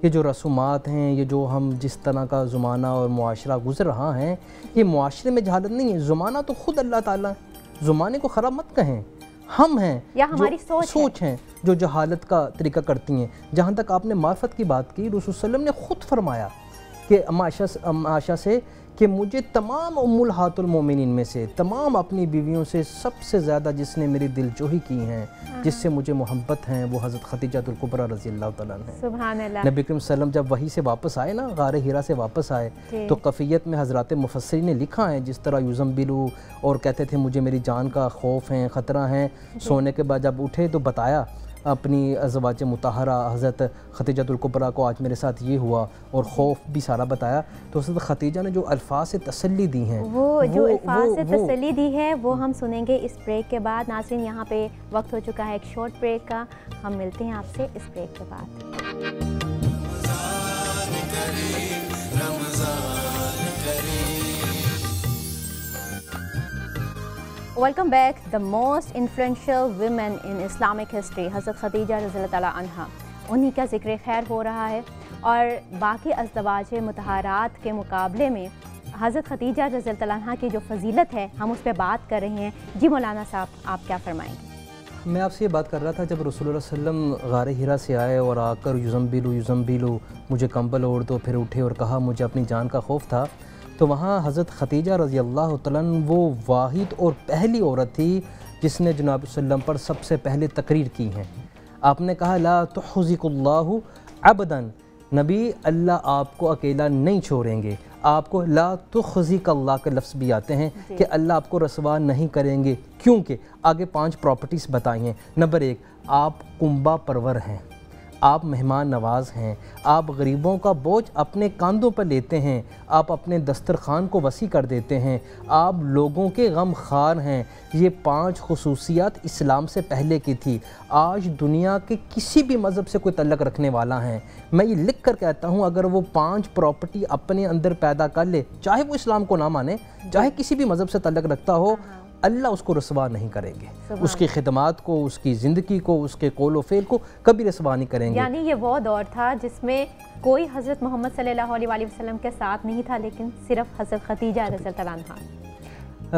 ये जो रसूमात हैं, ये जो हम जिस तरह का ज़माना और मुआशरा गुज़र रहा है, ये मुआशरे में जहालत नहीं है, ज़माना तो ख़ुद अल्लाह ताला। ज़माने को ख़राब मत कहें, हम हैं या हमारी सोच हैं जो जहालत का तरीका करती हैं। जहाँ तक आपने मार्फत की बात की, रसूल सल्लल्लाहु अलैहि वसल्लम ने ख़ुद फरमाया कि अम्मा आयशा से कि मुझे तमाम उम्मुल हातुल मोमिनीन में से, तमाम अपनी बीवियों से सबसे ज़्यादा जिसने मेरी दिलजोही की हैं, जिससे मुझे मोहब्बत हैं, वो हज़रत खदीजतुल कुबरा रज़ियल्लाहु तआला हैं। सुभान अल्लाह। नबी करीम सल्लल्लाहु अलैहि वसल्लम जब वहीं से वापस आए ना, गारे हिरा से वापस आए, तो कफ़ियत में हज़रात मुफस्सिरीन ने लिखा है जिस तरह युज़म्बिलू, और कहते थे मुझे मेरी जान का खौफ है, ख़तरा है। सोने के बाद जब उठे तो बताया अपनी अज़वाज मुतहरा हज़रत खदीजतुल कुबरा को, आज मेरे साथ ये हुआ, और खौफ भी सारा बताया। तो हज़रत खदीजा ने जो अल्फाज से तसल्ली दी हैं, वो जो अल्फाज से तसल्ली दी है वो हम सुनेंगे इस ब्रेक के बाद। नाज़रीन, यहाँ पे वक्त हो चुका है एक शॉर्ट ब्रेक का, हम मिलते हैं आपसे इस ब्रेक के बाद। Welcome back. The most influential women in Islamic history हज़रत खदीजा रज़ियल्लाहु तआला अन्हा, उन्हीं का ज़िक्र खैर हो रहा है, और बाकी अज़दवाज मुतहरात के मुकाबले में हज़रत खदीजा रज़ियल्लाहु तआला अन्हा की जो फजीलत है हम उस पर बात कर रहे हैं। जी मौलाना साहब, आप क्या फरमाएंगे? मैं आपसे ये बात कर रहा था, जब रसूलुल्लाह सल्लल्लाहु अलैहि वसल्लम गारे हिरा से आए और आकर युज़म्बिलू मुझे कंबल ओढ़ दो, फिर उठे और कहा मुझे अपनी जान का खौफ था, तो वहाँ हज़रत खदीजा रज़ियल्लाहु तआला अन्हा वो वाहिद और पहली औरत थी जिसने जनाब सल्लम पर सबसे पहले तकरीर की है। आपने कहा ला तुहज़िकुल्लाहु अबदन, नबी अल्लाह आपको अकेला नहीं छोड़ेंगे, आपको ला तुख़ज़िक अल्लाह के लफ्ज़ भी आते हैं कि अल्लाह आपको रसवा नहीं करेंगे, क्योंकि आगे 5 प्रॉपर्टीज़ बताई हैं। नंबर 1, आप कुंबा परवर हैं, आप मेहमान नवाज़ हैं, आप गरीबों का बोझ अपने कंधों पर लेते हैं, आप अपने दस्तरखान को वसी कर देते हैं, आप लोगों के गम खार हैं। ये 5 खुसूसियात इस्लाम से पहले की थी। आज दुनिया के किसी भी मज़हब से कोई तल्लक रखने वाला है, मैं ये लिख कर कहता हूँ, अगर वो 5 प्रॉपर्टी अपने अंदर पैदा कर ले, चाहे वो इस्लाम को ना माने, चाहे किसी भी मज़हब से तल्लक रखता हो, अल्लाह उसको रसवा नहीं करेंगे। उसकी खिदमात को, उसकी ज़िंदगी को, उसके कौल फ़ेल को कभी रसवा नहीं करेंगे। यानी ये वो दौर था जिसमें कोई हज़रत मोहम्मद सल्लल्लाहु अलैहि वसल्लम के साथ नहीं था, लेकिन सिर्फ हज़रत खदीजा रज़ियल्लाहु अन्हा।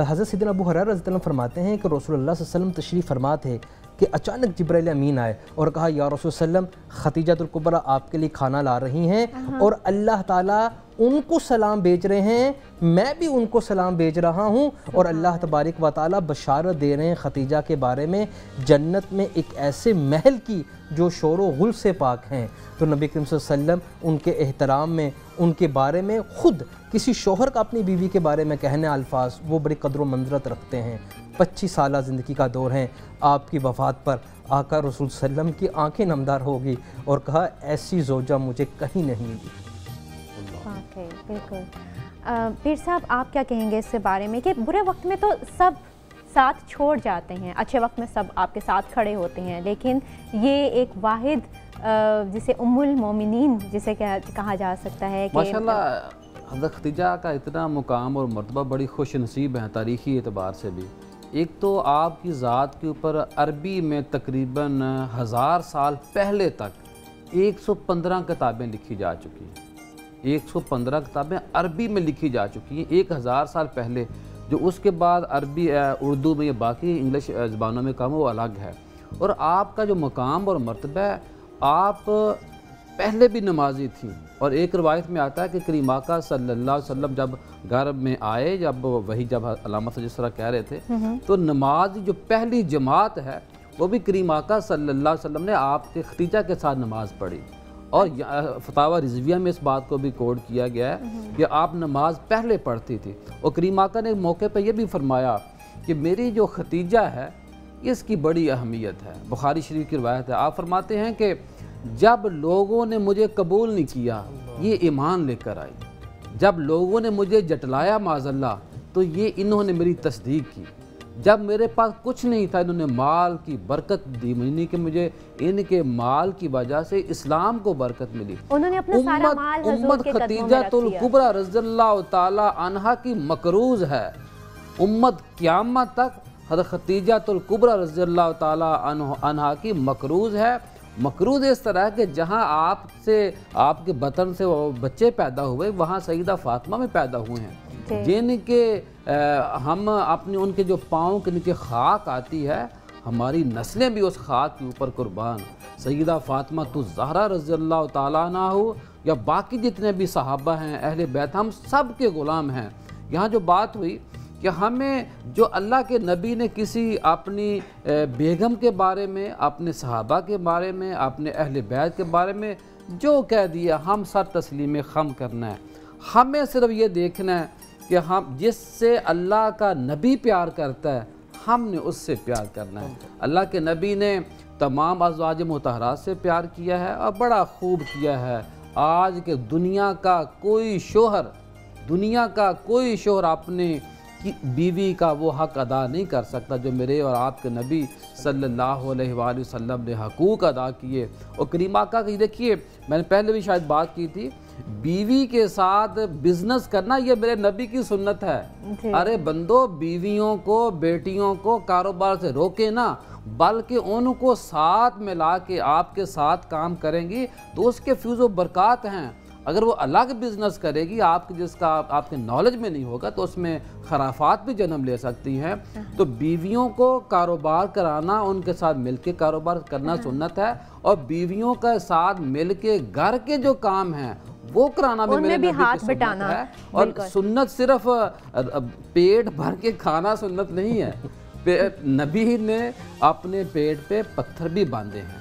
हज़रत सैयदना अबू हुरैरा रज़ियल्लाहु अन्हु फरमाते हैं कि रसूलुल्लाह सल्लल्लाहु अलैहि वसल्लम तशरीफ़ फरमा थे कि अचानक जिब्राइल अमीन आए और कहा, या रसूल सल्लम, खदीजातुल कुबरा आपके लिए खाना ला रही हैं और अल्लाह ताला उनको सलाम भेज रहे हैं, मैं भी उनको सलाम भेज रहा हूँ, और अल्लाह तबारक व तआला बशारत दे रहे हैं खदीजा के बारे में जन्नत में एक ऐसे महल की जो शोर व गुल से पाक हैं। तो नबी करीम सल्लल्लाहु अलैहि वसल्लम उनके एहतराम में, उनके बारे में, ख़ुद किसी शोहर का अपनी बीवी के बारे में कहने अल्फाज वो बड़ी कदर व मंज़रत रखते हैं। 25 साल ज़िंदगी का दौर है। आपकी वफ़ात पर आका रसूल सल्लम की आंखें नमदार होगी और कहा, ऐसी ज़ौजा मुझे कहीं नहीं मिली। बिल्कुल। पीर साहब, आप क्या कहेंगे इसके बारे में कि बुरे वक्त में तो सब साथ छोड़ जाते हैं, अच्छे वक्त में सब आपके साथ खड़े होते हैं, लेकिन ये एक वाहिद जिसे उम्मुल मोमिनीन जिसे कहा जा सकता है कि माशाल्लाह हज़रत खदीजा का इतना मुकाम और मर्तबा बड़ी खुश नसीब है तारीख़ी एतबार से भी। एक तो आपकी ज़ात के ऊपर अरबी में तकरीबन 1000 साल पहले तक 115 किताबें लिखी जा चुकी हैं। 115 किताबें अरबी में लिखी जा चुकी हैं 1000 साल पहले। जो उसके बाद अरबी, उर्दू में या बाकी इंग्लिश ज़बानों में काम वो अलग है। और आपका जो मकाम और मर्तबा है, आप पहले भी नमाजी थी। और एक रवायत में आता है कि करीम आका सल्लल्लाहु अलैहि वसल्लम जब घर में आए, जब वही जब अलामा से जिस तरह कह रहे थे, तो नमाज जो पहली जमात है वो भी करीम आका सल्लल्लाहु अलैहि वसल्लम ने आपके खदीजा के साथ नमाज़ पढ़ी। और फतावा रिजविया में इस बात को भी कोड किया गया है कि आप नमाज पहले पढ़ती थी। और करीम आका ने मौके पर यह भी फरमाया कि मेरी जो खदीजा है इसकी बड़ी अहमियत है। बुखारी शरीफ की रवायत है, आप फरमाते हैं कि जब लोगों ने मुझे कबूल नहीं किया ये ईमान लेकर आई, जब लोगों ने मुझे जटलाया माज़ल्लाह तो ये इन्होंने मेरी तस्दीक की, जब मेरे पास कुछ नहीं था इन्होंने माल की बरकत दी, यानी कि मुझे इनके माल की वजह से इस्लाम को बरकत मिली। उन्होंने अपना सारा माल हुजूर के कदमों में रख दिया। खदीजातुल कुबरा रज़ियल्लाहु ताला अन्हा की मकरूज़ है। उम्मत क़यामत तक हज़रत खदीजातुल कुबरा रज़ियल्लाहु ताला अन्हा की मकरूज़ है। मकरूज़ इस तरह के जहाँ आपसे आपके बतन से वो बच्चे पैदा हुए वहाँ सईदा फ़ातिमा में पैदा हुए हैं, जिनके हम अपने उनके जो पाँव के नीचे खाक आती है, हमारी नस्लें भी उस खाक के ऊपर कुर्बान। सईदा फ़ातिमा तो ज़हरा रज़ियल्लाहु ताला अन्हा हो या बाकी जितने भी सहाबा हैं, अहले बैत, हम सब के ग़ुलाम हैं। यहाँ जो बात हुई कि हमें जो अल्लाह के नबी ने किसी अपनी बेगम के बारे में, अपने सहाबा के बारे में, अपने अहले बैत के बारे में जो कह दिया, हम सर तस्लीम खम करना है। हमें सिर्फ ये देखना है कि हम जिससे अल्लाह का नबी प्यार करता है हमने उससे प्यार करना है। अल्लाह के नबी ने तमाम अज़वाज मुतहरात से प्यार किया है और बड़ा खूब किया है। आज के दुनिया का कोई शोहर अपने कि बीवी का वो हक़ अदा नहीं कर सकता जो मेरे और आपके नबी सल्लल्लाहु अलैहि वसल्लम ने हकूक़ अदा किए। और करीम आका की देखिए, मैंने पहले भी शायद बात की थी, बीवी के साथ बिजनेस करना ये मेरे नबी की सुन्नत है। अरे बंदो, बीवियों को, बेटियों को कारोबार से रोके ना, बल्कि उनको साथ मिला के आपके साथ काम करेंगी तो उसके फ्यूज़ व बरक़ात हैं। अगर वो अलग बिजनेस करेगी आपके जिसका आपके नॉलेज में नहीं होगा तो उसमें खराफात भी जन्म ले सकती हैं। तो बीवियों को कारोबार कराना, उनके साथ मिलके कारोबार करना सुन्नत है। और बीवियों के साथ मिलके घर के जो काम हैं वो कराना भी मेरे नबी की सुन्नत है। और सुन्नत सिर्फ पेट भर के खाना सुन्नत नहीं है, नबी ने अपने पेट पे पत्थर भी बांधे हैं।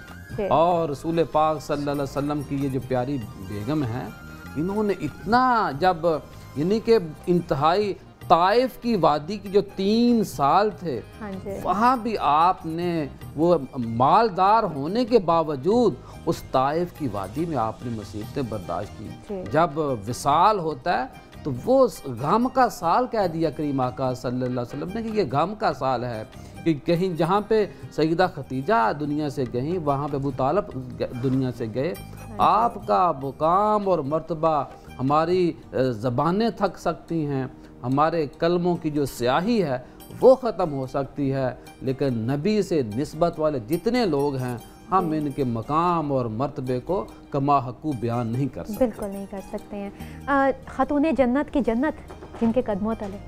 और रसूल पाक सल्लल्लाहु अलैहि वसल्लम की ये जो प्यारी बेगम हैं, इन्होंने इतना जब यानी कि इंतहाई ताइफ की वादी की जो 3 साल थे, हाँ जी, वहाँ भी आपने वो मालदार होने के बावजूद उस ताइफ की वादी में आपने मुसीबतें बर्दाश्त की। जब विसाल होता है तो वो गम का साल कह दिया करीम आका सल्लल्लाहु अलैहि वसल्लम ने कि ये गम का साल है, कि कहीं जहाँ पे सईदा खतीजा दुनिया से गई वहाँ पे अबू तालिब दुनिया से गए। आपका मुकाम और मर्तबा हमारी ज़बानें थक सकती हैं, हमारे कलमों की जो स्याही है वो ख़त्म हो सकती है, लेकिन नबी से निस्बत वाले जितने लोग हैं हम इनके मकाम और मर्तबे को कमा हकू बयान नहीं कर सकते। बिल्कुल नहीं कर सकते हैं। ख़तूने जन्नत की जन्नत जिनके कदमों तले,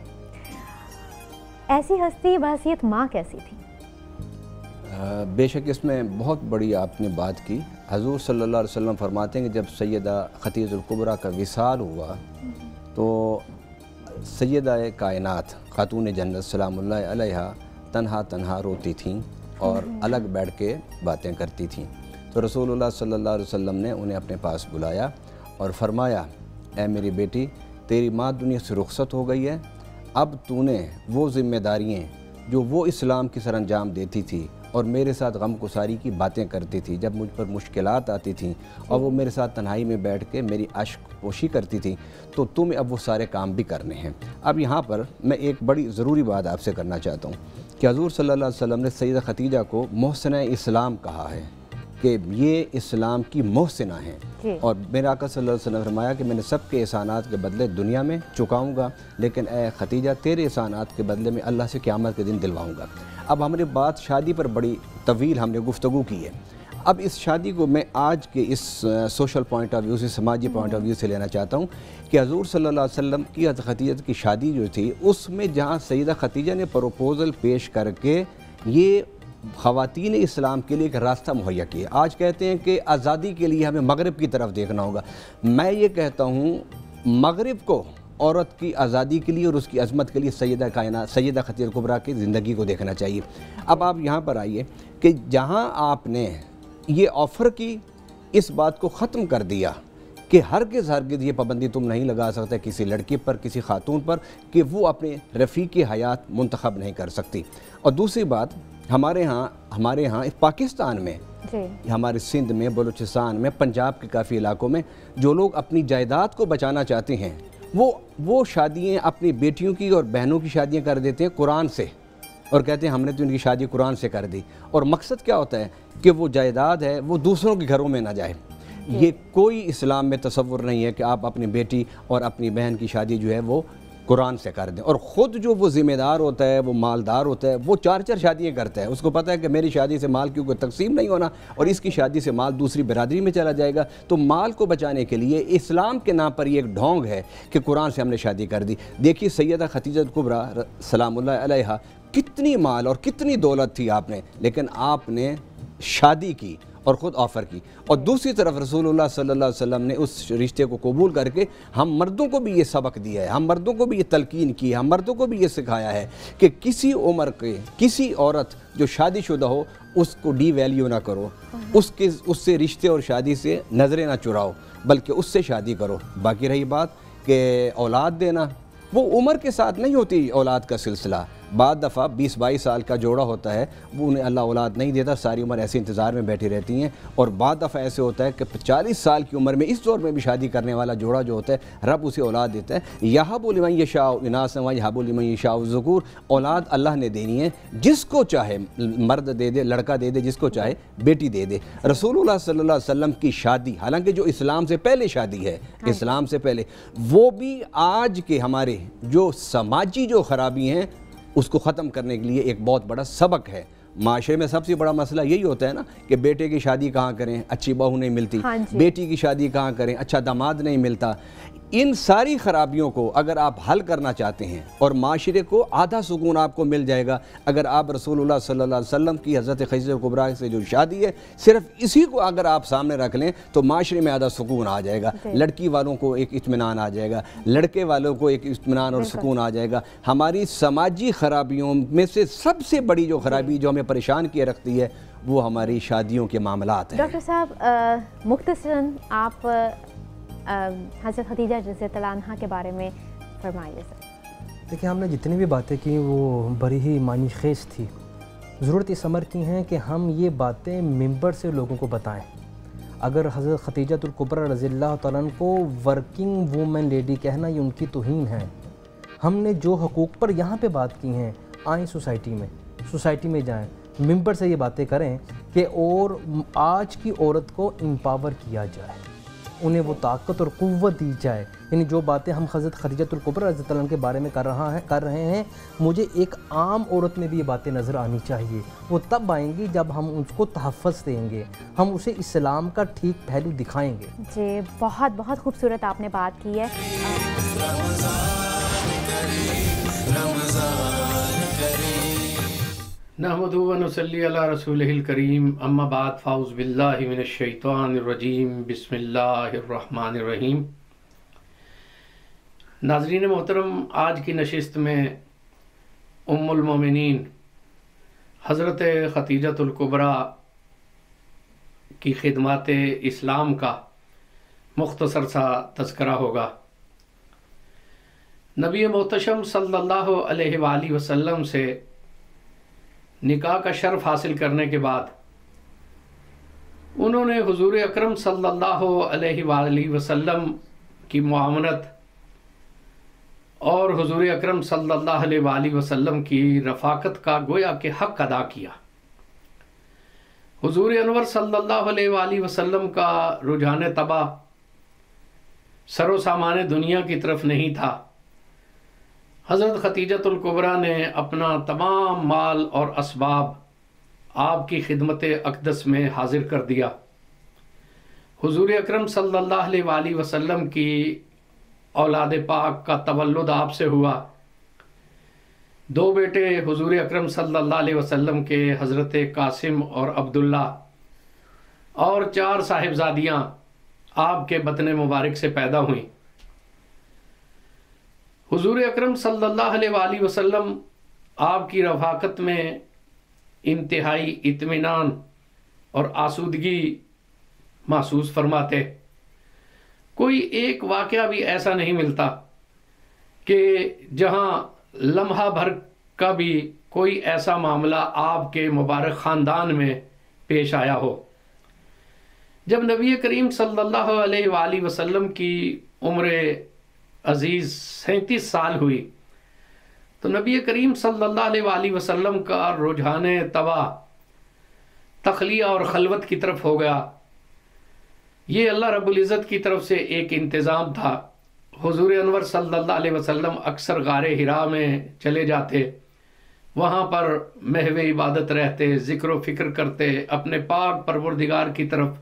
ऐसी हस्ती बहसीत माँ कैसी थी? बेशक इसमें बहुत बड़ी आपने बात की। हजूर सल्लल्लाहु अलैहि वसल्लम फरमाते हैं कि जब सैयदा खतीजुल कुबरा का विसाल हुआ तो सैयदा कायनात खातून जन्नत सलामुल्लाह अलैहा तन्हा तन्हा रोती थीं और अलग बैठ के बातें करती थीं। तो रसूलुल्लाह सल्लल्लाहु अलैहि वसल्लम ने उन्हें अपने पास बुलाया और फरमाया, ऐ मेरी बेटी, तेरी माँ दुनिया से रुखसत हो गई है, अब तूने वो ज़िम्मेदारियाँ जो वो इस्लाम की सरअंजाम देती थी और मेरे साथ गम गुसारी की बातें करती थी, जब मुझ पर मुश्किलात आती थीं और वो मेरे साथ तन्हाई में बैठ के मेरी अश्क पोशी करती थी, तो तुम्हें अब वो सारे काम भी करने हैं। अब यहाँ पर मैं एक बड़ी ज़रूरी बात आपसे करना चाहता हूँ कि हज़ूर सल्लल्लाहु अलैहि वसल्लम ने सैयदा खतीजा को मोहसिना इस्लाम कहा है कि ये इस्लाम की मोहसिना हैं। और मेरे आका सल्लल्लाहु अलैहि वसल्लम ने फरमाया कि मैंने सबके एहसानात के बदले दुनिया में चुकाऊँगा, लेकिन ए खतीजा तेरे एहसानात के बदले में अल्लाह से क़यामत के दिन दिलवाऊँगा। अब हमारी बात शादी पर बड़ी तवील हमने गुफ्तगू की है। अब इस शादी को मैं आज के इस सोशल पॉइंट ऑफ व्यू से, समाजी पॉइंट ऑफ व्यू से लेना चाहता हूँ कि हज़ूर सल्लल्लाहु अलैहि वसल्लम की खतीजा की शादी जो थी उसमें जहाँ सैयदा खतीजा ने प्रपोज़ल पेश करके ये ख़वातीन इस्लाम के लिए एक रास्ता मुहैया किया। आज कहते हैं कि आज़ादी के लिए हमें मगरिब की तरफ देखना होगा। मैं ये कहता हूँ मगरिब को औरत की आज़ादी के लिए और उसकी अज़मत के लिए सैयदा कायनात सैयदा खतीजा कुबरा की ज़िंदगी को देखना चाहिए। अब आप यहाँ पर आइए कि जहाँ आपने ये ऑफ़र की, इस बात को ख़त्म कर दिया कि हरगिज़ हरगिज़ ये पाबंदी तुम नहीं लगा सकते किसी लड़की पर, किसी खातून पर, कि वो अपने रफ़ीक़ हयात मुंतखब नहीं कर सकती। और दूसरी बात, हमारे यहाँ पाकिस्तान में, हमारे सिंध में, बलूचिस्तान में, पंजाब के काफ़ी इलाकों में जो लोग अपनी जायदाद को बचाना चाहते हैं वो शादियाँ अपनी बेटियों की और बहनों की शादियाँ कर देते हैं कुरान से और कहते हैं हमने तो इनकी शादी कुरान से कर दी। और मकसद क्या होता है कि वो जायदाद है वो दूसरों के घरों में ना जाए। ये कोई इस्लाम में तसव्वुर नहीं है कि आप अपनी बेटी और अपनी बहन की शादी जो है वो कुरान से कर दें। और ख़ुद जो वो ज़िम्मेदार होता है, वो मालदार होता है, वो 4-4 शादियाँ करता है। उसको पता है कि मेरी शादी से माल क्योंकि तकसीम नहीं होना और इसकी शादी से माल दूसरी बिरादरी में चला जाएगा। तो माल को बचाने के लिए इस्लाम के नाम पर ये एक ढोंग है कि कुरान से हमने शादी कर दी। देखिए सैयदा खतीजा कुबरा सलामुल्लाह अलैहा, कितनी माल और कितनी दौलत थी आपने, लेकिन आपने शादी की और ख़ुद ऑफ़र की। और दूसरी तरफ रसूलुल्लाह सल्लल्लाहु अलैहि वसल्लम ने उस रिश्ते को कबूल करके हम मर्दों को भी ये सबक दिया है, हम मर्दों को भी ये तलकीन की है, हम मर्दों को भी ये सिखाया है कि किसी उम्र के किसी औरत जो शादीशुदा हो उसको डी वैल्यू ना करो, उससे रिश्ते और शादी से नज़रें ना चुराओ, बल्कि उससे शादी करो। बाकी रही बात कि औलाद देना, वो उम्र के साथ नहीं होती औलाद का सिलसिला। बाद दफ़ा 20-22 साल का जोड़ा होता है, वो उन्हें अल्लाह औलाद नहीं देता, सारी उम्र ऐसे इंतज़ार में बैठी रहती हैं। और बाद दफ़ा ऐसे होता है कि 40 साल की उम्र में, इस दौर में भी शादी करने वाला जोड़ा जो होता है, रब उसे औलाद देता है। यहाबु लिमन यशाउ इनासन व यहाबु लिमन यशाउ ज़ुकूर, औलाद अल्लाह ने देनी है, जिसको चाहे मर्द दे दे, लड़का दे दे, जिसको चाहे बेटी दे दे। रसूलुल्लाह सल्लल्लाहु अलैहि वसल्लम की शादी, हालांकि जो इस्लाम से पहले शादी है, इस्लाम से पहले, वो भी आज के हमारे जो समाजी जो ख़राबी हैं उसको ख़त्म करने के लिए एक बहुत बड़ा सबक है। माशरे में सबसे बड़ा मसला यही होता है ना कि बेटे की शादी कहाँ करें, अच्छी बहू नहीं मिलती, बेटी की शादी कहाँ करें, अच्छा दामाद नहीं मिलता। इन सारी ख़राबियों को अगर आप हल करना चाहते हैं और माशरे को आधा सुकून आपको मिल जाएगा अगर आप रसूलुल्लाह सल्लल्लाहु अलैहि वसल्लम की हज़रत खदीजा कुबरा से जो शादी है, सिर्फ इसी को अगर आप सामने रख लें तो माशरे में आधा सुकून आ जाएगा। लड़की वालों को एक इत्मीनान आ जाएगा, लड़के वालों को एक इत्मीनान और सुकून आ जाएगा। हमारी समाजी ख़राबियों में से सबसे बड़ी जो ख़राबी जो हमें परेशान किए रखती है वो हमारी शादियों के मामलात हैं। डॉक्टर साहब, मुख्तसरन आप हज़रत खदीजा रज़ियल्लाहु अन्हा के बारे में फरमाइए सर। देखिए, हमने जितनी भी बातें की वो बड़ी ही मानी खेज थी। ज़रूरत इस अमर की है कि हम ये बातें मिंबर से लोगों को बताएं। अगर हज़रत खतीजतुल कुबरा रज़ियल्लाहु तआला अन्हा को वर्किंग वूमेन लेडी कहना ये उनकी तौहीन है। हमने जो हकूक़ पर यहाँ पे बात की हैं, आएँ सोसाइटी में जाएं, मिंबर से ये बातें करें कि और आज की औरत को एम्पावर किया जाए, उन्हें वो ताकत और क़ुव्वत दी जाए। यानी जो बातें हम हज़रत खदीजतुल कुबरा रज़ियल्लाहु अन्हा के बारे में कर रहे हैं, मुझे एक आम औरत में भी ये बातें नज़र आनी चाहिए। वो तब आएंगी जब हम उसको तहफ़्फ़ुज़ देंगे, हम उसे इस्लाम का ठीक पहलू दिखाएंगे। जी, बहुत बहुत खूबसूरत आपने बात की है। नहमदुहु व नुसल्ली अला रसूलिहिल करीम, अम्मा बाद, फ़ाउज़ बिल्लाहि मिनश शैतानिर रजीम, बिस्मिल्लाहिर रहमानिर रहीम। नाज़रीन मोहतरम, आज की नशिस्त में उम्मुल मोमिनीन हज़रत खतीजतुल कुबरा की खिदमत इस्लाम का मुख्तसर सा तज़किरा होगा। नबी मोहतशम सल्लल्लाहु अलैहि वसल्लम से निकाह का शर्फ हासिल करने के बाद उन्होंने हुजूर अकरम सल्लल्लाहु अलैहि वसल्लम की मुआवनत और हुजूर अकरम सल्लल्लाहु अलैहि वसल्लम की रफ़ाकत का गोया के हक़ अदा किया। हुजूर अनवर सल्लल्लाहु अलैहि वसल्लम का रुझान तबा सरो सामाने दुनिया की तरफ नहीं था। हज़रत खतीजतुल कुबरा ने अपना तमाम माल और असबाब आपकी खिदमत अक़दस में हाजिर कर दिया। हुजूर अकरम सल्लल्लाहु अलैहि वसल्लम की औलाद पाक का तवल्लुद आपसे हुआ। दो बेटे हुजूर अकरम सल्लल्लाहु अलैहि वसल्लम के हज़रत कासिम और अब्दुल्ला और 4 साहिबजादियाँ आपके बतन मुबारक से पैदा हुईं। हुजूर अकरम सल्लल्लाहु अलैहि वसल्लम आपकी रफ़ाकत में इंतहाई इत्मीनान और आसूदगी महसूस फरमाते। कोई एक वाक़या भी ऐसा नहीं मिलता कि जहाँ लम्हा भर का भी कोई ऐसा मामला आपके मुबारक ख़ानदान में पेश आया हो। जब नबी करीम सल्लल्लाहु अलैहि वसल्लम की उम्र अज़ीज़ 37 साल हुई तो नबी करीम सल्लल्लाहु अलैहि वसल्लम का रुझान तवा तखलिया और खलवत की तरफ हो गया। ये अल्लाह रब्बुल इज़्ज़त की तरफ से एक इंतज़ाम था। हुजूर अनवर सल्लल्लाहु अलैहि वसल्लम अक्सर गारे हिरा में चले जाते, वहाँ पर महवे इबादत रहते, ज़िक्र व फ़िक्र करते, अपने पाक परवरदिगार की तरफ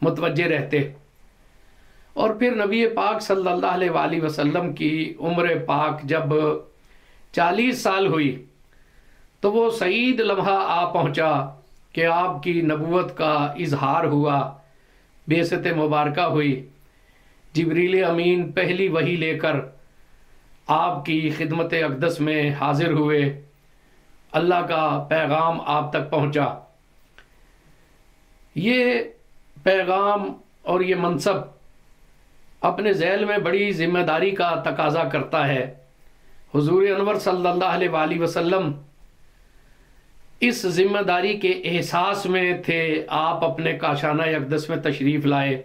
मुतवज्जे रहते। और फिर नबी पाक सल्लल्लाहु अलैहि वसल्लम की उम्र पाक जब 40 साल हुई तो वो सईद लम्हा आ पहुँचा कि आपकी नबूवत का इजहार हुआ, बेइज्जत मुबारका हुई। जिब्रील अमीन पहली वही लेकर आपकी खिदमत अक़दस में हाजिर हुए, अल्लाह का पैगाम आप तक पहुँचा। ये पैगाम और ये मनसब अपने ज़ैल में बड़ी ज़िम्मेदारी का तकाज़ा करता है। हुजूर अनवर सल्लल्लाहु अलैहि वसल्लम इस ज़िम्मेदारी के एहसास में थे। आप अपने काशाना अक़दस में तशरीफ़ लाए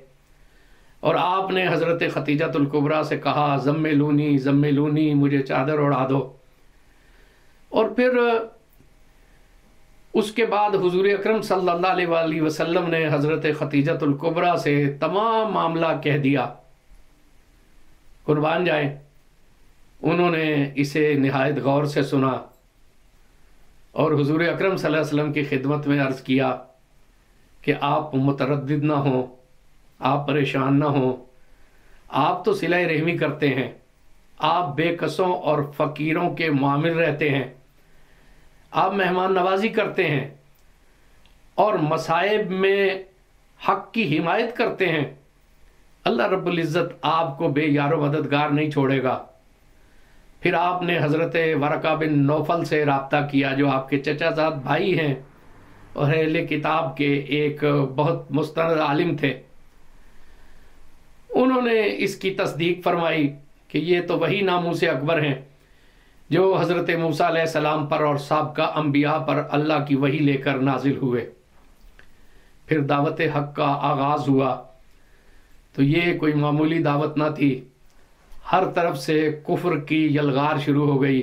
और आपने हज़रत खतीजतुल कुबरा से कहा, ज़म्मिलूनी, मुझे चादर ओढ़ा दो। और फिर उसके बाद हुजूर अकरम सल्लल्लाहु अलैहि वसल्लम ने हज़रत खतीजतुल कुबरा से तमाम मामला कह दिया। कुर्बान जाए, उन्होंने इसे निहायत गौर से सुना और हुजूर अकरम सल्लल्लाहु अलैहि वसल्लम की खिदमत में अर्ज़ किया कि आप मुतरद्दिद ना हो, आप परेशान ना हो। आप तो सिलाई रहमी करते हैं, आप बेकसों और फ़कीरों के मामिल रहते हैं, आप मेहमान नवाजी करते हैं और मसाइब में हक़ की हिमायत करते हैं। अल्लाह रब्बुल इज़्ज़त आपको बेयारो मददगार नहीं छोड़ेगा। फिर आपने हज़रत वरका बिन नौफल से रब्ता किया, जो आपके चचाजाद भाई हैं और अहले किताब के एक बहुत मुस्तनद आलिम थे। उन्होंने इसकी तस्दीक फरमाई कि ये तो वही नामूस अकबर हैं जो हज़रत मूसा अलैहिस्सलाम पर और साबका अंबिया पर अल्लाह की वही लेकर नाजिल हुए। फिर दावत हक़ का आगाज़ हुआ। तो ये कोई मामूली दावत ना थी, हर तरफ से कुफ्र की यलगार शुरू हो गई,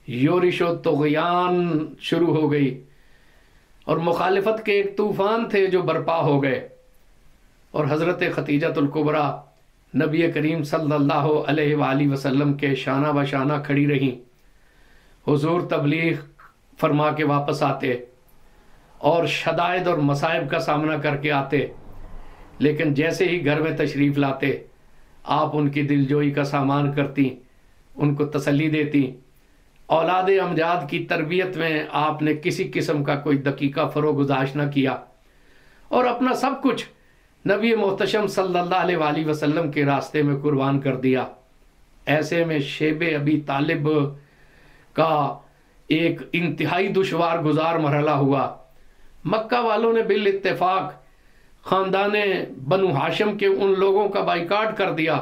योरिश व तुग़यान शुरू हो गई और मुखालिफत के एक तूफ़ान थे जो बर्पा हो गए। और हज़रत खतीजतुल कुबरा नबी करीम सल्लल्लाहु अलैहि वसल्लम के शाना बशाना खड़ी रहीं। हुजूर तबलीग फरमा के वापस आते और शदाइद और मसाइब का सामना करके आते, लेकिन जैसे ही घर में तशरीफ़ लाते आप उनकी दिलजोई का सामान करती, उनको तसल्ली देती। औलाद अमजाद की तरबियत में आपने किसी किस्म का कोई दकीका फ़रोगुज़ाश न किया और अपना सब कुछ नबी मोहतशम सल्लल्लाहु अलैहि वसल्लम के रास्ते में कुर्बान कर दिया। ऐसे में शेबे अबी तालिब का एक इंतहाई दुश्वार गुजार मरहला हुआ। मक्का वालों ने बिल इत्तेफाक ख़ानदान बनु हाशिम के उन लोगों का बाइकाट कर दिया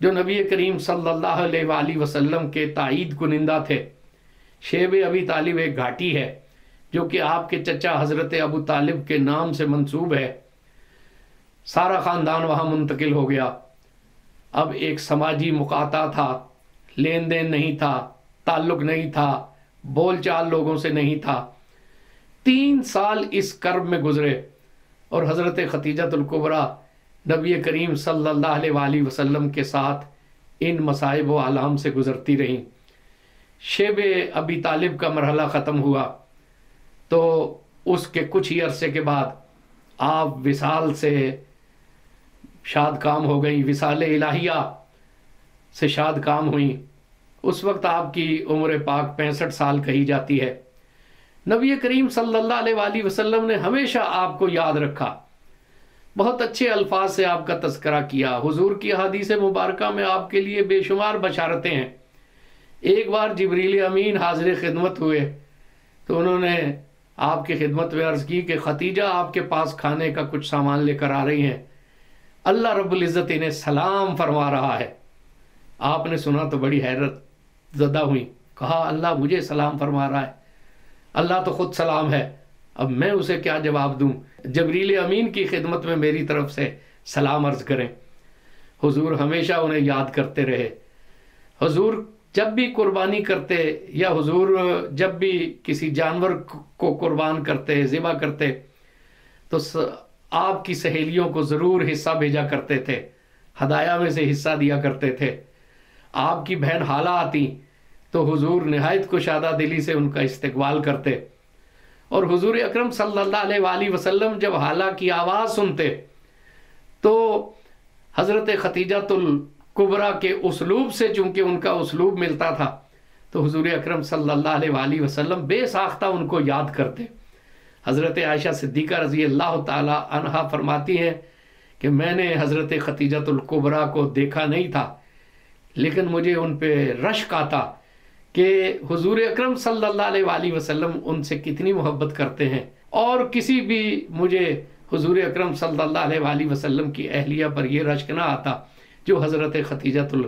जो नबी करीम सल्लल्लाहु अलैहि वसल्लम के ताईद कुनिंदा थे। शेब अबी तालिब एक घाटी है जो कि आपके चचा हज़रत अबू तालिब के नाम से मंसूब है। सारा ख़ानदान वहाँ मुंतकिल हो गया। अब एक समाजी मुकाता था, लेन देन नहीं था, ताल्लुक़ नहीं था, बोलचाल लोगों से नहीं था। 3 साल इस कर्ब में गुजरे और हज़रत खतीजतुल कुबरा नबी करीम सल्लल्लाहु अलैहि वसल्लम के साथ इन मसाइब व आलाम से गुज़रती रहीं। शेबे अबी तालिब का मरहला ख़त्म हुआ तो उसके कुछ ही अरसे के बाद आप विसाल से शाद काम हो गई, विसाल इलाहिया से शाद काम हुई। उस वक्त आपकी उम्र पाक 65 साल कही जाती है। नबी करीम सल्लल्लाहु अलैहि वसल्लम ने हमेशा आपको याद रखा, बहुत अच्छे अल्फाज से आपका तज़किरा किया। हुजूर की हदीस मुबारका में आपके लिए बेशुमार बशारतें हैं। एक बार जिब्रील अमीन हाज़िर खिदमत हुए तो उन्होंने आपकी खिदमत में अर्ज़ की कि खतीजा आपके पास खाने का कुछ सामान लेकर आ रही हैं, अल्लाह रब्बुल इज़्ज़त इन्हें सलाम फरमा रहा है। आपने सुना तो बड़ी हैरत ज़दा हुई, कहा अल्लाह मुझे सलाम फरमा रहा है, अल्लाह तो ख़ुद सलाम है, अब मैं उसे क्या जवाब दूँ। जिब्रील अमीन की खिदमत में मेरी तरफ से सलाम अर्ज़ करें। हुजूर हमेशा उन्हें याद करते रहे। हुजूर जब भी कुर्बानी करते या हुजूर जब भी किसी जानवर को कुर्बान करते, ज़िबा करते, तो आपकी सहेलियों को ज़रूर हिस्सा भेजा करते थे, हदाया में से हिस्सा दिया करते थे। आपकी बहन हाला आती तो हुजूर निहायत कुशादा दिली से उनका इस्तकबाल करते। और हुजूर अकरम सल्लल्लाहु अलैहि वसल्लम जब हाला की आवाज़ सुनते तो हज़रत खतीजतुल कुबरा के उसलूब से, चूँकि उनका उसलूब मिलता था, तो हुजूर अकरम सल्लल्लाहु अलैहि वसल्लम बेसाख्ता उनको याद करते। हज़रत आयशा सिद्दीक़ा रज़ी अल्लाह ताला अन्हा फरमाती हैं कि मैंने हज़रत खतीजतुल कुबरा को देखा नहीं था, लेकिन मुझे उन पे रश्क आता कि हुजूर अकरम सल्लल्लाहु अलैहि वसल्लम उनसे कितनी मोहब्बत करते हैं। और किसी भी मुझे हुजूर अकरम सल्लल्लाहु अलैहि वसल्लम की अहलिया पर यह रश्क ना आता जो हज़रत खतीजतुल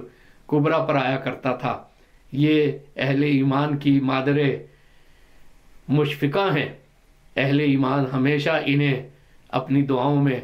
कुबरा पर आया करता था। ये अहले ईमान की मादरे मुशफ़िका हैं। अहले ईमान हमेशा इन्हें अपनी दुआओं में।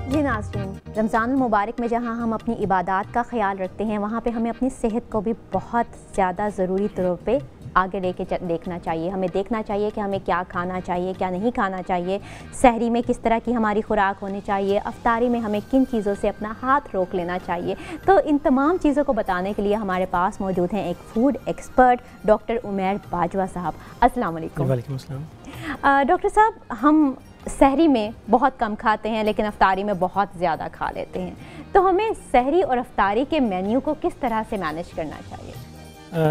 जी नाज़रीन, रमज़ान मुबारक में जहाँ हम अपनी इबादत का ख्याल रखते हैं, वहाँ पे हमें अपनी सेहत को भी बहुत ज़्यादा ज़रूरी तौर पे आगे लेके देखना चाहिए। हमें देखना चाहिए कि हमें क्या खाना चाहिए, क्या नहीं खाना चाहिए, सहरी में किस तरह की हमारी खुराक होनी चाहिए, अफ्तारी में हमें किन चीज़ों से अपना हाथ रोक लेना चाहिए। तो इन तमाम चीज़ों को बताने के लिए हमारे पास मौजूद हैं एक food expert doctor Umair Bajwa साहब। अस्सलाम वालेकुम। वालेकुम अस्सलाम। डॉक्टर साहब, हम सहरी में बहुत कम खाते हैं लेकिन अफ्तारी में बहुत ज़्यादा खा लेते हैं, तो हमें सहरी और अफ्तारी के मेन्यू को किस तरह से मैनेज करना चाहिए?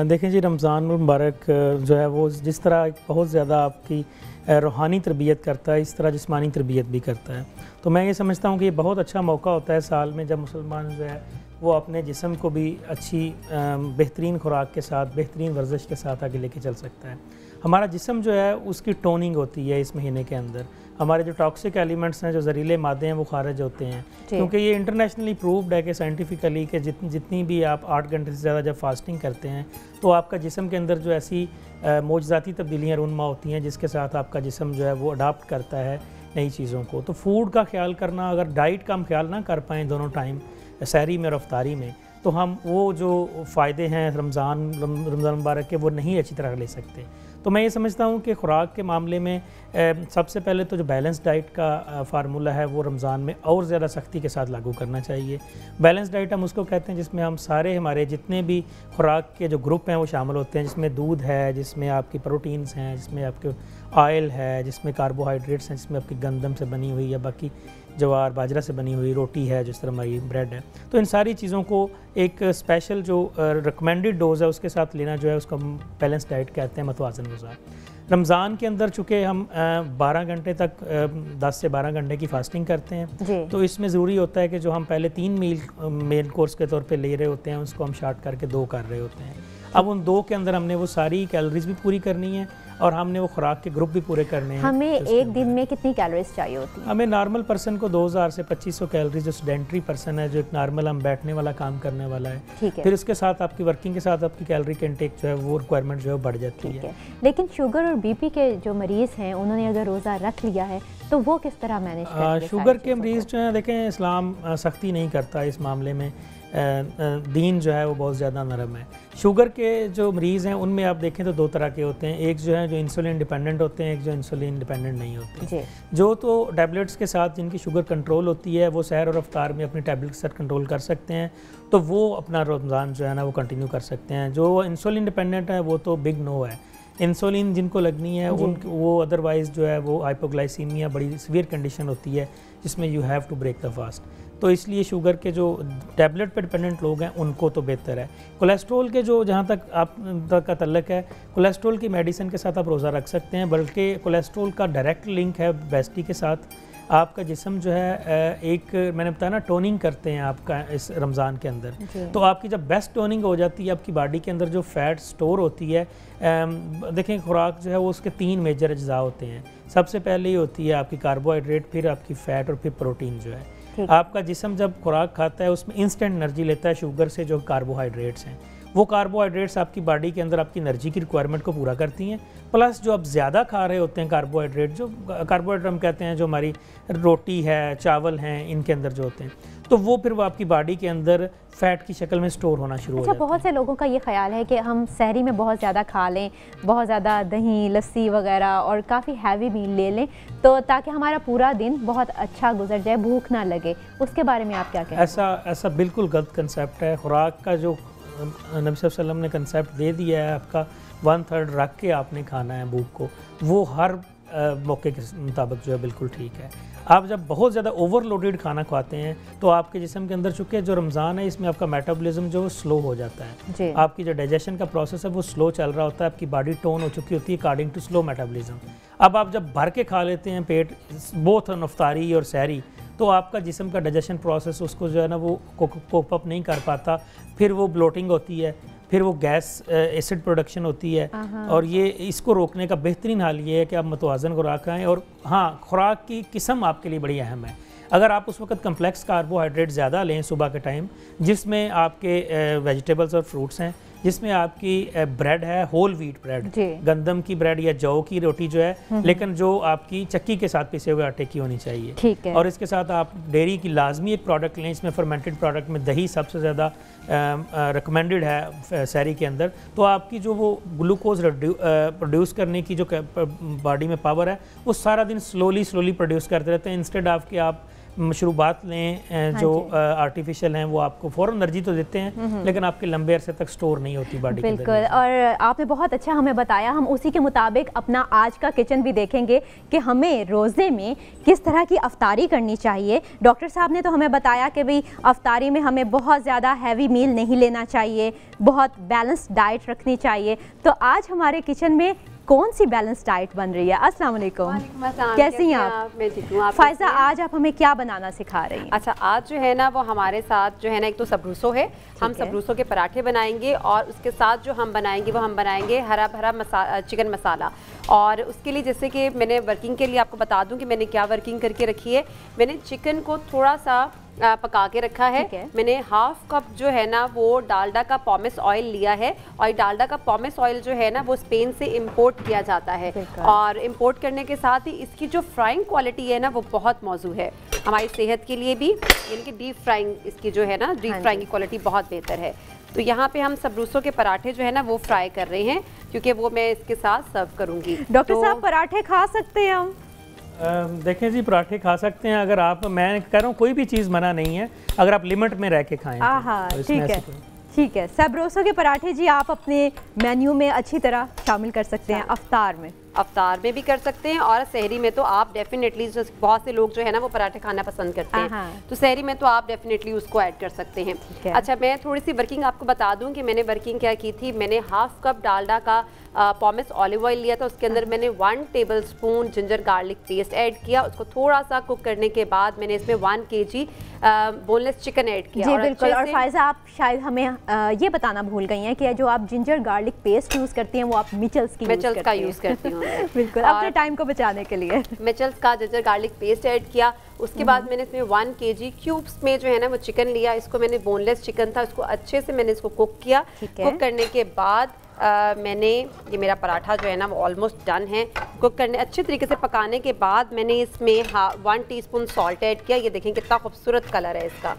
देखें जी, रमज़ान मुबारक जो है वो जिस तरह बहुत ज़्यादा आपकी रूहानी तरबियत करता है, इस तरह जिस्मानी तरबियत भी करता है। तो मैं ये समझता हूँ कि ये बहुत अच्छा मौका होता है साल में जब मुसलमान जो है वो अपने जिस्म को भी अच्छी बेहतरीन खुराक के साथ, बेहतरीन वर्जिश के साथ आगे लेके चल सकता है। हमारा जिस्म जो है उसकी टोनिंग होती है इस महीने के अंदर। हमारे जो टॉक्सिक एलिमेंट्स हैं, जो जहरीले मादे हैं, वो खारिज होते हैं, क्योंकि ये इंटरनेशनली प्रूव्ड है कि साइंटिफिकली कि जितनी भी आप 8 घंटे से ज़्यादा जब फास्टिंग करते हैं तो आपका जिस्म के अंदर जो ऐसी मौजज़ाती तब्दीलियाँ रूनमा होती हैं जिसके साथ आपका जिस्म जो है वो अडाप्ट करता है नई चीज़ों को। तो फूड का ख्याल करना, अगर डाइट का हम ख्याल ना कर पाएँ दोनों टाइम, सहरी में और अफ्तारी में, तो हम वो जो फ़ायदे हैं रमज़ान मुबारक के वो नहीं अच्छी तरह ले सकते। तो मैं ये समझता हूँ कि ख़ुराक के मामले में सबसे पहले तो जो बैलेंस डाइट का फार्मूला है वो रमज़ान में और ज़्यादा सख्ती के साथ लागू करना चाहिए। बैलेंस डाइट हम उसको कहते हैं जिसमें हम सारे हमारे जितने भी खुराक के जो ग्रुप हैं वो शामिल होते हैं, जिसमें दूध है, जिसमें आपकी प्रोटीन्स हैं, जिसमें आपके ऑयल है, जिसमें कार्बोहाइड्रेट्स हैं, जिसमें आपकी गंदम से बनी हुई या बाकी जवार बाजरा से बनी हुई रोटी है, जिस तरह हमारी ब्रेड है। तो इन सारी चीज़ों को एक स्पेशल जो रिकमेंडेड डोज़ है उसके साथ लेना जो है उसको हम बैलेंस डाइट कहते हैं, मतवाज़न ग़िज़ा। रमज़ान के अंदर चूँकि हम 12 घंटे तक 10 से 12 घंटे की फास्टिंग करते हैं, तो इसमें ज़रूरी होता है कि जो हम पहले 3 मील मेन कोर्स के तौर पे ले रहे होते हैं उसको हम शार्ट करके 2 कर रहे होते हैं। अब उन 2 के अंदर हमने वो सारी कैलोरीज भी पूरी करनी है और हमने वो खुराक के ग्रुप भी पूरे करने हैं। हमें एक दिन में कितनी कैलोरीज चाहिए होती है? हमें नॉर्मल पर्सन को 2000 से 2500 कैलोरीज, जो स्टूडेंट्री पर्सन है, जो एक नॉर्मल हम बैठने वाला काम करने वाला है, ठीक है। फिर उसके साथ आपकी वर्किंग के साथ आपकी कैलोरी के इंटेक जो है वो रिक्वायरमेंट जो है बढ़ जाती है। लेकिन शुगर और बीपी के जो मरीज़ हैं उन्होंने अगर रोज़ा रख लिया है तो वो किस तरह मैनेज करेंगे? शुगर के मरीज़ जो हैं, देखें इस्लाम सख्ती नहीं करता इस मामले में, दीन जो है वो बहुत ज़्यादा नरम है। शुगर के जो मरीज़ हैं उनमें आप देखें तो 2 तरह के होते हैं, एक जो है जो इंसुलिन डिपेंडेंट होते हैं, एक जो इंसुलिन डिपेंडेंट नहीं होते। जो तो टैबलेट्स के साथ जिनकी शुगर कंट्रोल होती है वो सहर और अफ्तार में अपनी टैबलेट के साथ कंट्रोल कर सकते हैं, तो वो अपना रमज़ान जो है ना वो कंटिन्यू कर सकते हैं। जो इंसुलिन डिपेंडेंट है वो तो बिग नो है। इंसुलिन जिनको लगनी है वो अदरवाइज़ जो है वो हाइपोग्लाइसीमिया बड़ी सीवियर कंडीशन होती है जिसमें you have to break the fast. तो इसलिए शुगर के जो टैबलेट पर डिपेंडेंट लोग हैं उनको तो बेहतर है। कोलेस्ट्रॉल के जो जहाँ तक आप तक का तल्लक है, कोलेस्ट्रॉल की मेडिसिन के साथ आप रोज़ा रख सकते हैं, बल्कि कोलेस्ट्रॉल का डायरेक्ट लिंक है ओबेसिटी के साथ। आपका जिस्म जो है एक मैंने बताया ना टोनिंग करते हैं आपका इस रमज़ान के अंदर, तो आपकी जब बेस्ट टोनिंग हो जाती है, आपकी बॉडी के अंदर जो फैट स्टोर होती है, देखें खुराक जो है वो उसके 3 मेजर अज्जा होते हैं। सबसे पहले ही होती है आपकी कार्बोहाइड्रेट, फिर आपकी फ़ैट और फिर प्रोटीन जो है। आपका जिस्म जब खुराक खाता है उसमें इंस्टेंट एनर्जी लेता है शुगर से, जो कार्बोहाइड्रेट्स हैं। वो कार्बोहाइड्रेट्स आपकी बॉडी के अंदर आपकी एनर्जी की रिक्वायरमेंट को पूरा करती हैं, प्लस जो आप ज़्यादा खा रहे होते हैं कार्बोहाइड्रेट, जो कार्बोहाइड्रेट हम कहते हैं जो हमारी रोटी है, चावल हैं, इनके अंदर जो होते हैं, तो वो फिर वो आपकी बॉडी के अंदर फ़ैट की शक्ल में स्टोर होना शुरू हो जाता है। बहुत से लोगों का ये ख्याल है कि हम सहरी में बहुत ज़्यादा खा लें, बहुत ज़्यादा दही, लस्सी वगैरह और काफ़ी हैवी मील ले लें, तो ताकि हमारा पूरा दिन बहुत अच्छा गुजर जाए, भूख ना लगे। उसके बारे में आप क्या कहते हैं? ऐसा बिल्कुल गलत कंसेप्ट है। खुराक का जो नबी सल्लल्लाहु अलैहि वसल्लम ने कंसेप्ट दे दिया है, आपका 1/3 रख के आपने खाना है भूख को, वो हर मौके के मुताबिक जो है बिल्कुल ठीक है। आप जब बहुत ज़्यादा ओवरलोडेड खाना खाते हैं तो आपके जिस्म के अंदर, चूँकि जो रमज़ान है इसमें आपका मेटाबॉलिज्म जो स्लो हो जाता है, आपकी जो डाइजेशन का प्रोसेस है वो स्लो चल रहा होता है, आपकी बॉडी टोन हो चुकी होती है अकॉर्डिंग टू स्लो मेटाबॉलिज्म। अब आप जब भर के खा लेते हैं पेट, बोथ अफ्तारी और सहरी, तो आपका जिस्म का डाइजेशन प्रोसेस उसको जो है ना वो कोप अप नहीं कर पाता, फिर वो ब्लोटिंग होती है, फिर वो गैस एसिड प्रोडक्शन होती है। और ये इसको रोकने का बेहतरीन हाल ये है कि आप मतवाज़न खुराक खाएँ। और हाँ, खुराक की किस्म आपके लिए बड़ी अहम है। अगर आप उस वक्त कम्प्लेक्स कार्बोहाइड्रेट ज़्यादा लें सुबह के टाइम, जिसमें आपके वेजिटेबल्स और फ्रूट्स हैं, जिसमें आपकी ब्रेड है, होल व्हीट ब्रेड, गंदम की ब्रेड या जौ की रोटी जो है, लेकिन जो आपकी चक्की के साथ पिसे हुए आटे की होनी चाहिए, ठीक है। और इसके साथ आप डेयरी की लाजमी एक प्रोडक्ट लें, इसमें फर्मेंटेड प्रोडक्ट में दही सबसे ज़्यादा रिकमेंडेड है सहरी के अंदर। तो आपकी जो वो ग्लूकोज प्रोड्यूस करने की जो बॉडी में पावर है वो सारा दिन स्लोली प्रोड्यूस करते रहते हैं। इंस्टेड ऑफ कि आप मशरूबात लें जो आर्टिफिशियल हैं, वो आपको फ़ौरन एनर्जी तो देते हैं लेकिन आपके लंबे अरसे तक स्टोर नहीं होती बॉडी के अंदर। बिल्कुल, और आपने बहुत अच्छा हमें बताया। हम उसी के मुताबिक अपना आज का किचन भी देखेंगे कि हमें रोज़े में किस तरह की अफ्तारी करनी चाहिए। डॉक्टर साहब ने तो हमें बताया कि भाई अफ्तारी में हमें बहुत ज़्यादा हैवी मील नहीं लेना चाहिए, बहुत बैलेंस्ड डाइट रखनी चाहिए। तो आज हमारे किचन में कौन सी बैलेंस डाइट बन रही है। अस्सलाम वालेकुम, कैसी हैं आप? मैं ठीक हूँ। फायजा, आज आप हमें क्या बनाना सिखा रही हैं? अच्छा, आज जो है ना वो हमारे साथ जो है ना एक तो सबरूसो है, हम सबरूसो के पराठे बनाएंगे और उसके साथ जो हम बनाएंगे हरा भरा चिकन मसाला। और उसके लिए जैसे कि मैंने वर्किंग के लिए आपको बता दूं कि मैंने क्या वर्किंग करके रखी है। मैंने चिकन को थोड़ा सा पका के रखा है। मैंने हाफ कप जो है ना वो डालडा का पॉमेस ऑयल लिया है और डालडा का पॉमेस ऑयल जो है ना वो स्पेन से इंपोर्ट किया जाता है और इंपोर्ट करने के साथ ही इसकी जो फ्राइंग क्वालिटी है ना वो बहुत मौजूद है हमारी सेहत के लिए भी, यानी कि डीप फ्राइंग इसकी जो है ना डीप फ्राइंग की क्वालिटी बहुत बेहतर है। तो यहाँ पे हम सबरूसो के पराठे जो है ना वो फ्राई कर रहे हैं क्योंकि वो मैं इसके साथ सर्व करूँगी। डॉक्टर साहब, पराठे खा सकते हैं हम? देखें जी, पराठे खा सकते हैं अगर आप, मैं कह रहा हूँ कोई भी चीज़ मना नहीं है अगर आप लिमिट में रह के खाएं। ठीक है, ठीक है। सबरूसो के पराठे जी आप अपने मेन्यू में अच्छी तरह शामिल कर सकते हैं। अफ्तार में भी कर सकते हैं और सहरी में तो आप डेफिनेटली, बहुत से लोग जो है ना वो पराठे खाना पसंद करते हैं, तो सहरी में तो आप डेफिनेटली उसको ऐड कर सकते हैं। अच्छा, मैं थोड़ी सी वर्किंग आपको बता दूं कि मैंने वर्किंग क्या की थी। मैंने हाफ कप डालडा का पॉमेस ऑलिव ऑयल लिया था, उसके अंदर मैंने 1 tablespoon ginger garlic paste add किया। उसको थोड़ा सा कुक करने के बाद मैंने इसमें 1 kg बोनलेस चिकन ऐड किया। जी बिल्कुल। और फायजा, आप शायद हमें ये बताना भूल गई हैं कि जो आप जिंजर गार्लिक पेस्ट यूज़ करती हैं वो आप मिचल्स का यूज़ करती हैं। बिल्कुल, अपने टाइम को बचाने के लिए मिचल्स का जिंजर गार्लिक पेस्ट ऐड किया। उसके बाद मैंने इसमें 1 kg क्यूब्स में जो है ना वो चिकन लिया। इसको मैंने बोनलेस चिकन था, उसको अच्छे से मैंने इसको कुक किया। कुक करने के बाद मैंने ये मेरा पराठा जो है ना वो ऑलमोस्ट डन है। कुक करने अच्छे तरीके से पकाने के बाद मैंने इसमें 1 टीस्पून सॉल्ट ऐड किया। ये देखें कितना खूबसूरत कलर है इसका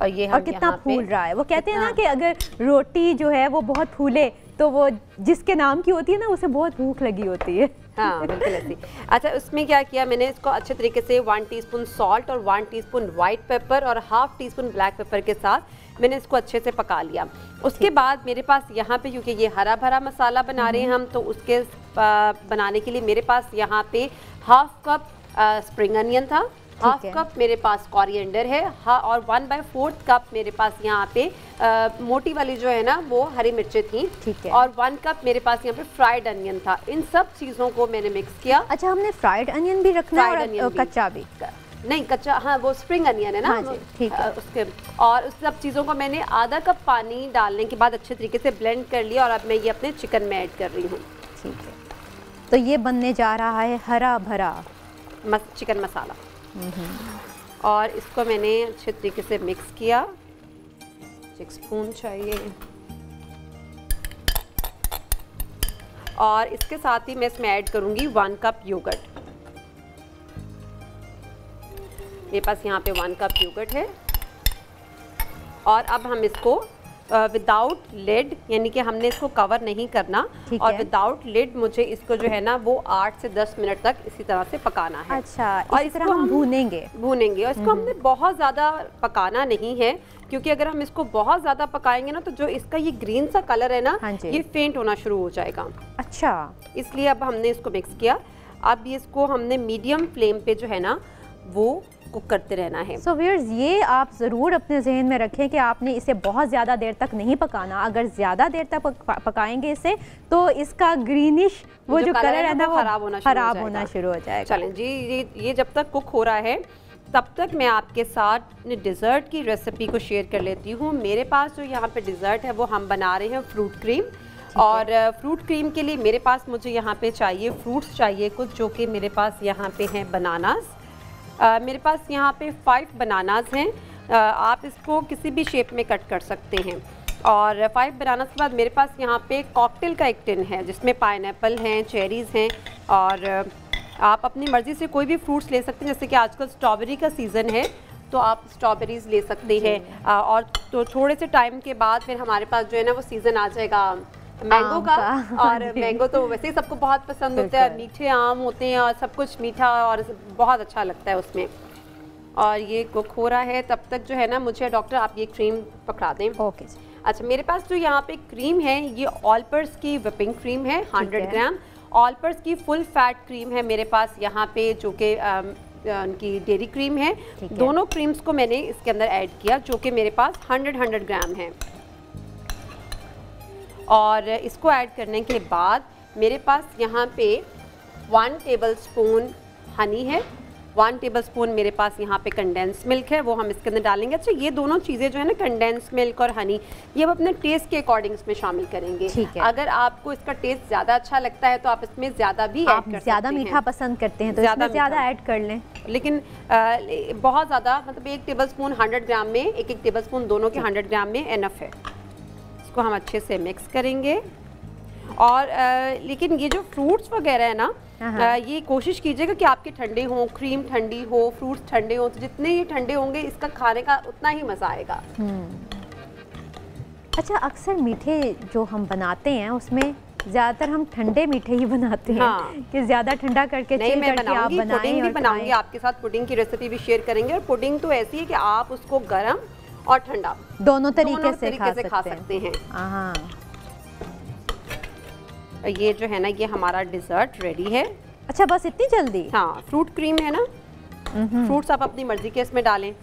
और ये हम कितना फूल रहा है। वो कहते हैं ना कि अगर रोटी जो है वो बहुत फूले तो वो जिसके नाम की होती है ना उसे बहुत भूख लगी होती है। हाँ, बिल्कुल ऐसी। अच्छा, उसमें क्या किया मैंने, इसको अच्छे तरीके से 1 टीस्पून सॉल्ट और 1 टीस्पून वाइट पेपर और हाफ टीस्पून ब्लैक पेपर के साथ मैंने इसको अच्छे से पका लिया। उसके बाद मेरे पास यहाँ पे, क्योंकि ये हरा भरा मसाला बना रहे हैं हम, तो उसके बनाने के लिए मेरे पास यहाँ पे हाफ कप स्प्रिंग अनियन था, हाफ कप मेरे पास कोरिएंडर है और 1/4 कप मेरे पास यहाँ पे मोटी वाली जो है ना वो हरी मिर्चें थी और 1 कप मेरे पास यहाँ पे फ्राइड अनियन था। इन सब चीज़ों को मैंने मिक्स किया। अच्छा, हमने फ्राइड अनियन भी रखना है और कच्चा भी? नहीं, कच्चा, हाँ वो स्प्रिंग अनियन है ना। हाँ, ठीक है। उसके और उस सब चीज़ों को मैंने आधा कप पानी डालने के बाद अच्छे तरीके से ब्लेंड कर लिया और अब मैं ये अपने चिकन में ऐड कर रही हूँ। ठीक है, तो ये बनने जा रहा है हरा भरा चिकन मसाला और इसको मैंने अच्छे तरीके से मिक्स किया। 1 स्पून चाहिए और इसके साथ ही मैं इसमें ऐड करूँगी 1 कप योगर्ट। मेरे पास यहाँ पे 1 कप योगर्ट है और अब हम इसको विदाउट लिड, यानी कि हमने इसको कवर नहीं करना और विदाउट लिड मुझे इसको जो है ना वो 8 से 10 मिनट तक इसी तरह से पकाना है। अच्छा, और इस तरह हम भूनेंगे और इसको हमने बहुत ज़्यादा पकाना नहीं है क्योंकि अगर हम इसको बहुत ज़्यादा पकाएंगे ना तो जो इसका ये ग्रीन सा कलर है ना ये फेंट होना शुरू हो जाएगा। अच्छा, इसलिए अब हमने इसको मिक्स किया। अब इसको हमने मीडियम फ्लेम पे जो है ना वो कुक करते रहना है। सो व्यूअर्स, ये आप ज़रूर अपने जहन में रखें कि आपने इसे बहुत ज़्यादा देर तक नहीं पकाना। अगर ज़्यादा देर तक पकाएंगे इसे तो इसका ग्रीनिश वो जो कलर है ना वो खराब होना शुरू हो जाएगा। चलें जी, ये जब तक कुक हो रहा है तब तक मैं आपके साथ डिज़र्ट की रेसिपी को शेयर कर लेती हूँ। मेरे पास जो यहाँ पे डिज़र्ट है वो हम बना रहे हैं फ्रूट क्रीम और फ्रूट क्रीम के लिए मेरे पास मुझे यहाँ पे चाहिए फ्रूट्स चाहिए कुछ, जो कि मेरे पास यहाँ पे हैं बनानास। मेरे पास यहाँ पे 5 बनानास हैं। आप इसको किसी भी शेप में कट कर सकते हैं। और 5 बनानास के बाद मेरे पास यहाँ पे कॉकटेल का एक टिन है जिसमें पाइनएप्पल हैं, चेरीज़ हैं और आप अपनी मर्ज़ी से कोई भी फ्रूट्स ले सकते हैं। जैसे कि आजकल स्ट्रॉबेरी का सीज़न है तो आप स्ट्रॉबेरीज़ ले सकते हैं और तो थोड़े से टाइम के बाद फिर हमारे पास जो है ना वो सीज़न आ जाएगा मैंगो का और मैंगो तो वैसे ही सबको बहुत पसंद होता है, मीठे आम होते हैं और सब कुछ मीठा और बहुत अच्छा लगता है उसमें। और ये कुक हो रहा है तब तक जो है ना मुझे डॉक्टर आप ये क्रीम पकड़ा दें। ओके। अच्छा, मेरे पास जो यहाँ पे क्रीम है ये ऑलपर्स की व्हिपिंग क्रीम है 100 ग्राम। ऑलपर्स की फुल फैट क्रीम है मेरे पास यहाँ पे, जो कि उनकी डेयरी क्रीम है। दोनों क्रीम्स को मैंने इसके अंदर ऐड किया जो कि मेरे पास 100 ग्राम है। और इसको ऐड करने के बाद मेरे पास यहाँ पे 1 टेबलस्पून हनी है, 1 टेबलस्पून मेरे पास यहाँ पे कंडेंस मिल्क है, वो हम इसके अंदर डालेंगे। अच्छा, ये दोनों चीज़ें जो है ना, कंडेंस मिल्क और हनी, ये हम अपने टेस्ट के अकॉर्डिंग इसमें शामिल करेंगे। ठीक है। अगर आपको इसका टेस्ट ज़्यादा अच्छा लगता है तो आप इसमें ज़्यादा भी ऐड कर सकते हैं। ज़्यादा मीठा पसंद करते हैं तो इसमें ज़्यादा ऐड कर लें, लेकिन बहुत ज़्यादा मतलब 1 टेबलस्पून 100 ग्राम में, 1 टेबलस्पून दोनों के 100 ग्राम में एनफ है। इसको हम अच्छे से मिक्स करेंगे। और लेकिन ये जो फ्रूट्स वगैरह है ना, ये कोशिश कीजिएगा कि आपके ठंडे हों, क्रीम ठंडी हो, फ्रूट्स ठंडे हों, तो जितने ये ठंडे होंगे इसका खाने का उतना ही मज़ा आएगा। अच्छा, अक्सर मीठे जो हम बनाते हैं उसमें ज़्यादातर हम ठंडे मीठे ही बनाते हैं। हाँ। कि ज़्यादा ठंडा करके नहीं, चिल मैं करके आप बनाऊंगी, पुडिंग भी बनाऊंगी खाएं। आपके साथ, पुडिंग की रेसिपी भी शेयर करेंगे। और पुडिंग तो ऐसी है कि आप उसको गर्म और ठंडा दोनों तरीके से खा सकते हैं। हाँ, ये जो है ना, ये हमारा डिज़र्ट रेडी है। अच्छा, बस इतनी जल्दी? हाँ, फ्रूट क्रीम है ना, फ्रूट्स आप अपनी मर्जी के इसमें डालें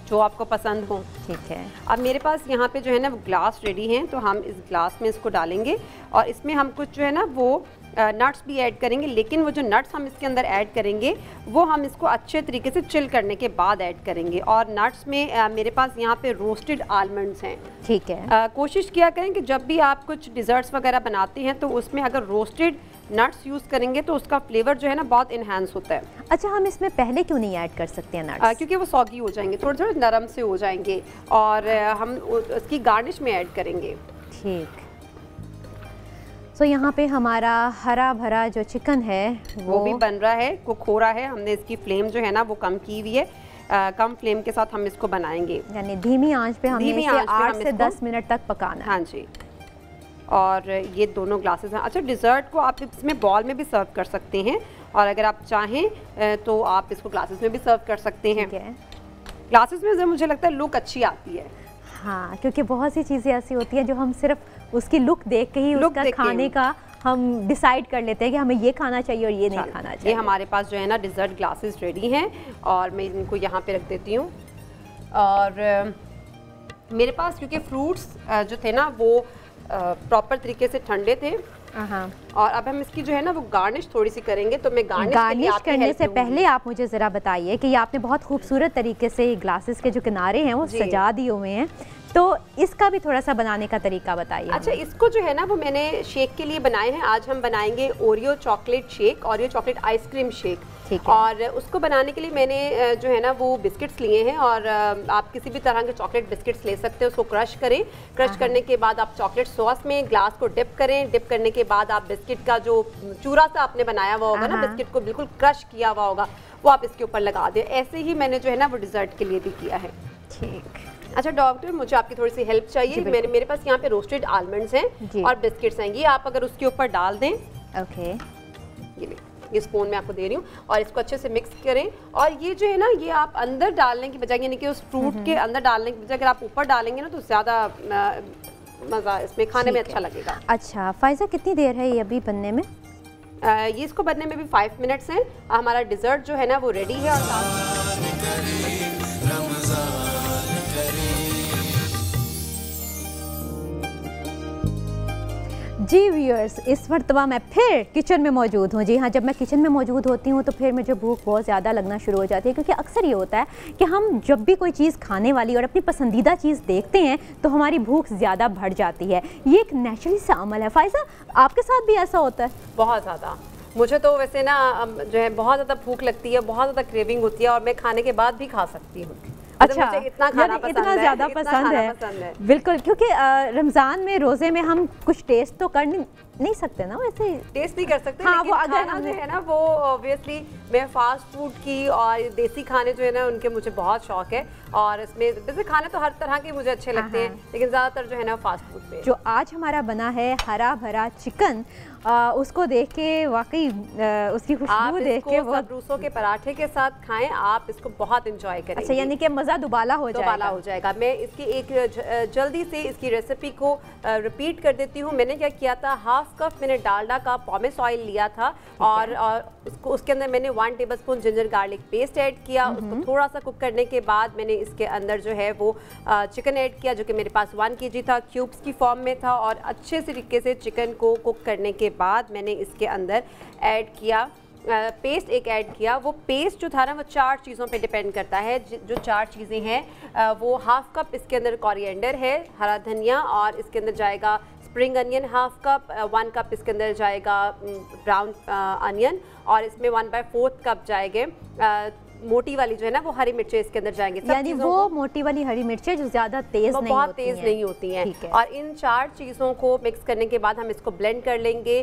जो आपको पसंद हो। ठीक है। अब मेरे पास यहाँ पे जो है ना वो ग्लास रेडी हैं, तो हम इस ग्लास में इसको डालेंगे और इसमें हम कुछ जो है ना वो नट्स भी ऐड करेंगे। लेकिन वो जो नट्स हम इसके अंदर ऐड करेंगे वो हम इसको अच्छे तरीके से चिल करने के बाद ऐड करेंगे। और नट्स में मेरे पास यहाँ पे रोस्टेड आलमंड्स हैं। ठीक है। कोशिश किया करें कि जब भी आप कुछ डिज़र्ट्स वगैरह बनाते हैं तो उसमें अगर रोस्टेड नट्स यूज़ करेंगे तो उसका फ्लेवर जो है ना बहुत इन्हांस होता है। अच्छा, हम इसमें पहले क्यों नहीं ऐड कर सकते हैं नट्स? क्योंकि वो सॉगी हो जाएंगे, थोड़े थोड़े नरम से हो जाएंगे और हम उसकी गार्निश में ऐड करेंगे। ठीक। तो यहाँ पे हमारा हरा भरा जो चिकन है वो भी बन रहा है, कुक हो रहा है। हमने इसकी फ्लेम जो है ना वो कम की हुई है। कम फ्लेम के साथ हम इसको बनाएंगे, यानी धीमी आंच पे हमने इसे 8 से 10 मिनट तक पकाना है। हाँ जी। और ये दोनों ग्लासेस हैं। अच्छा, डिज़र्ट को आप इसमें बॉल में भी सर्व कर सकते हैं और अगर आप चाहें तो आप इसको ग्लासेस में भी सर्व कर सकते हैं। ग्लासेस में मुझे लगता है लुक अच्छी आती है। हाँ, क्योंकि बहुत सी चीज़ें ऐसी होती हैं जो हम सिर्फ उसकी लुक देख के ही उसका खाने का हम डिसाइड कर लेते हैं कि हमें ये खाना चाहिए और ये नहीं खाना चाहिए। ये हमारे पास जो है ना डिज़र्ट ग्लासेस रेडी हैं और मैं इनको यहाँ पे रख देती हूँ। और मेरे पास क्योंकि फ्रूट्स जो थे ना वो प्रॉपर तरीके से ठंडे थे और अब हम इसकी जो है ना वो गार्निश थोड़ी सी करेंगे। तो मैं गार्निश करने से पहले आप मुझे ज़रा बताइए कि ये आपने बहुत खूबसूरत तरीके से ग्लासेस के जो किनारे हैं वो सजा दिए हुए हैं, तो इसका भी थोड़ा सा बनाने का तरीका बताइए। अच्छा, इसको जो है ना वो मैंने शेक के लिए बनाए हैं। आज हम बनाएंगे Oreo chocolate shake, Oreo chocolate ice cream shake. और उसको बनाने के लिए मैंने जो है ना वो बिस्किट्स लिए हैं और आप किसी भी तरह के चॉकलेट बिस्किट्स ले सकते हैं। उसको क्रश करें, क्रश करने के बाद आप चॉकलेट सॉस में ग्लास को डिप करें। डिप करने के बाद आप बिस्किट का जो चूरा सा आपने बनाया हुआ होगा ना, बिस्किट को बिल्कुल क्रश किया हुआ होगा, वो आप इसके ऊपर लगा दें। ऐसे ही मैंने जो है ना वो डिज़र्ट के लिए भी किया है। ठीक। अच्छा डॉक्टर, मुझे आपकी थोड़ी सी हेल्प चाहिए। मेरे पास यहाँ पे रोस्टेड आलमंड्स हैं और बिस्किट्स हैं, ये आप अगर उसके ऊपर डाल दें। ओके, ये स्पून में आपको दे रही हूँ और इसको अच्छे से मिक्स करें। और ये जो है ना ये आप अंदर डालने की बजाय, यानी कि उस फ्रूट के अंदर डालने की बजाय अगर आप ऊपर डालेंगे ना तो ज़्यादा मज़ा इसमें खाने में अच्छा लगेगा। अच्छा फ़ाइज़ा, कितनी देर है ये अभी बनने में? ये इसको बनने में भी 5 मिनट्स हैं। हमारा डिज़र्ट जो है ना वो रेडी है। और जी व्यूअर्स, इस मरतबा मैं फिर किचन में मौजूद हूँ। जी हाँ, जब मैं किचन में मौजूद होती हूँ तो फिर मुझे भूख बहुत ज़्यादा लगना शुरू हो जाती है, क्योंकि अक्सर ये होता है कि हम जब भी कोई चीज़ खाने वाली और अपनी पसंदीदा चीज़ देखते हैं तो हमारी भूख ज़्यादा बढ़ जाती है। ये एक नेचुरली सा अमल है। फ़ाइज़ा, आपके साथ भी ऐसा होता है? बहुत ज़्यादा। मुझे तो वैसे ना जो है बहुत ज़्यादा भूख लगती है, बहुत ज़्यादा क्रेविंग होती है और मैं खाने के बाद भी खा सकती हूँ। अच्छा, मुझे इतना ज़्यादा पसंद है। बिल्कुल, क्योंकि रमज़ान में रोज़े में हम कुछ टेस्ट तो कर नहीं सकते ना, वैसे टेस्ट नहीं कर सकते। हाँ, लेकिन वो अगर खाना जो है ना वो ऑब्वियसली मैं फास्ट फूड की और देसी खाने जो है ना उनके मुझे बहुत शौक है। और इसमें वैसे खाने तो हर तरह के मुझे अच्छे लगते हैं, लेकिन ज़्यादातर जो है ना फास्ट फूड पे। जो आज हमारा बना है हरा भरा चिकन, उसको देख के वाकई उसकी खुशबू देख के बहुत सब्रूसों के पराठे के साथ खाएं, आप इसको बहुत इंजॉय करेंगे। अच्छा, यानी कि मज़ा दुबाला हो जाएगा। मैं इसकी एक जल्दी से इसकी रेसिपी को रिपीट कर देती हूँ। मैंने क्या किया था, हाफ हाफ कप मैंने डालडा का पॉमेस ऑयल लिया था और उसके अंदर मैंने 1 tablespoon ginger garlic paste add किया। उसको थोड़ा सा कुक करने के बाद मैंने इसके अंदर जो है वो चिकन ऐड किया, जो कि मेरे पास 1 kg था, क्यूब्स की फॉर्म में था। और अच्छे तरीके से चिकन को कुक करने के बाद मैंने इसके अंदर ऐड किया पेस्ट एक ऐड किया। वो पेस्ट जो था ना वो 4 चीज़ों पे डिपेंड करता है। जो 4 चीज़ें हैं वो हाफ कप इसके अंदर कोरिएंडर है, हरा धनिया, और इसके अंदर जाएगा spring onion half cup, 1 cup इसके अंदर जाएगा ब्राउन अनियन, और इसमें 1/4 कप जाएंगे मोटी वाली जो है ना वो हरी मिर्चें इसके अंदर जाएंगे। यानी वो मोटी वाली हरी मिर्चें जो ज़्यादा तेज़ नहीं बहुत तेज़ नहीं होती हैं। और इन 4 चीज़ों को मिक्स करने के बाद हम इसको ब्लेंड कर लेंगे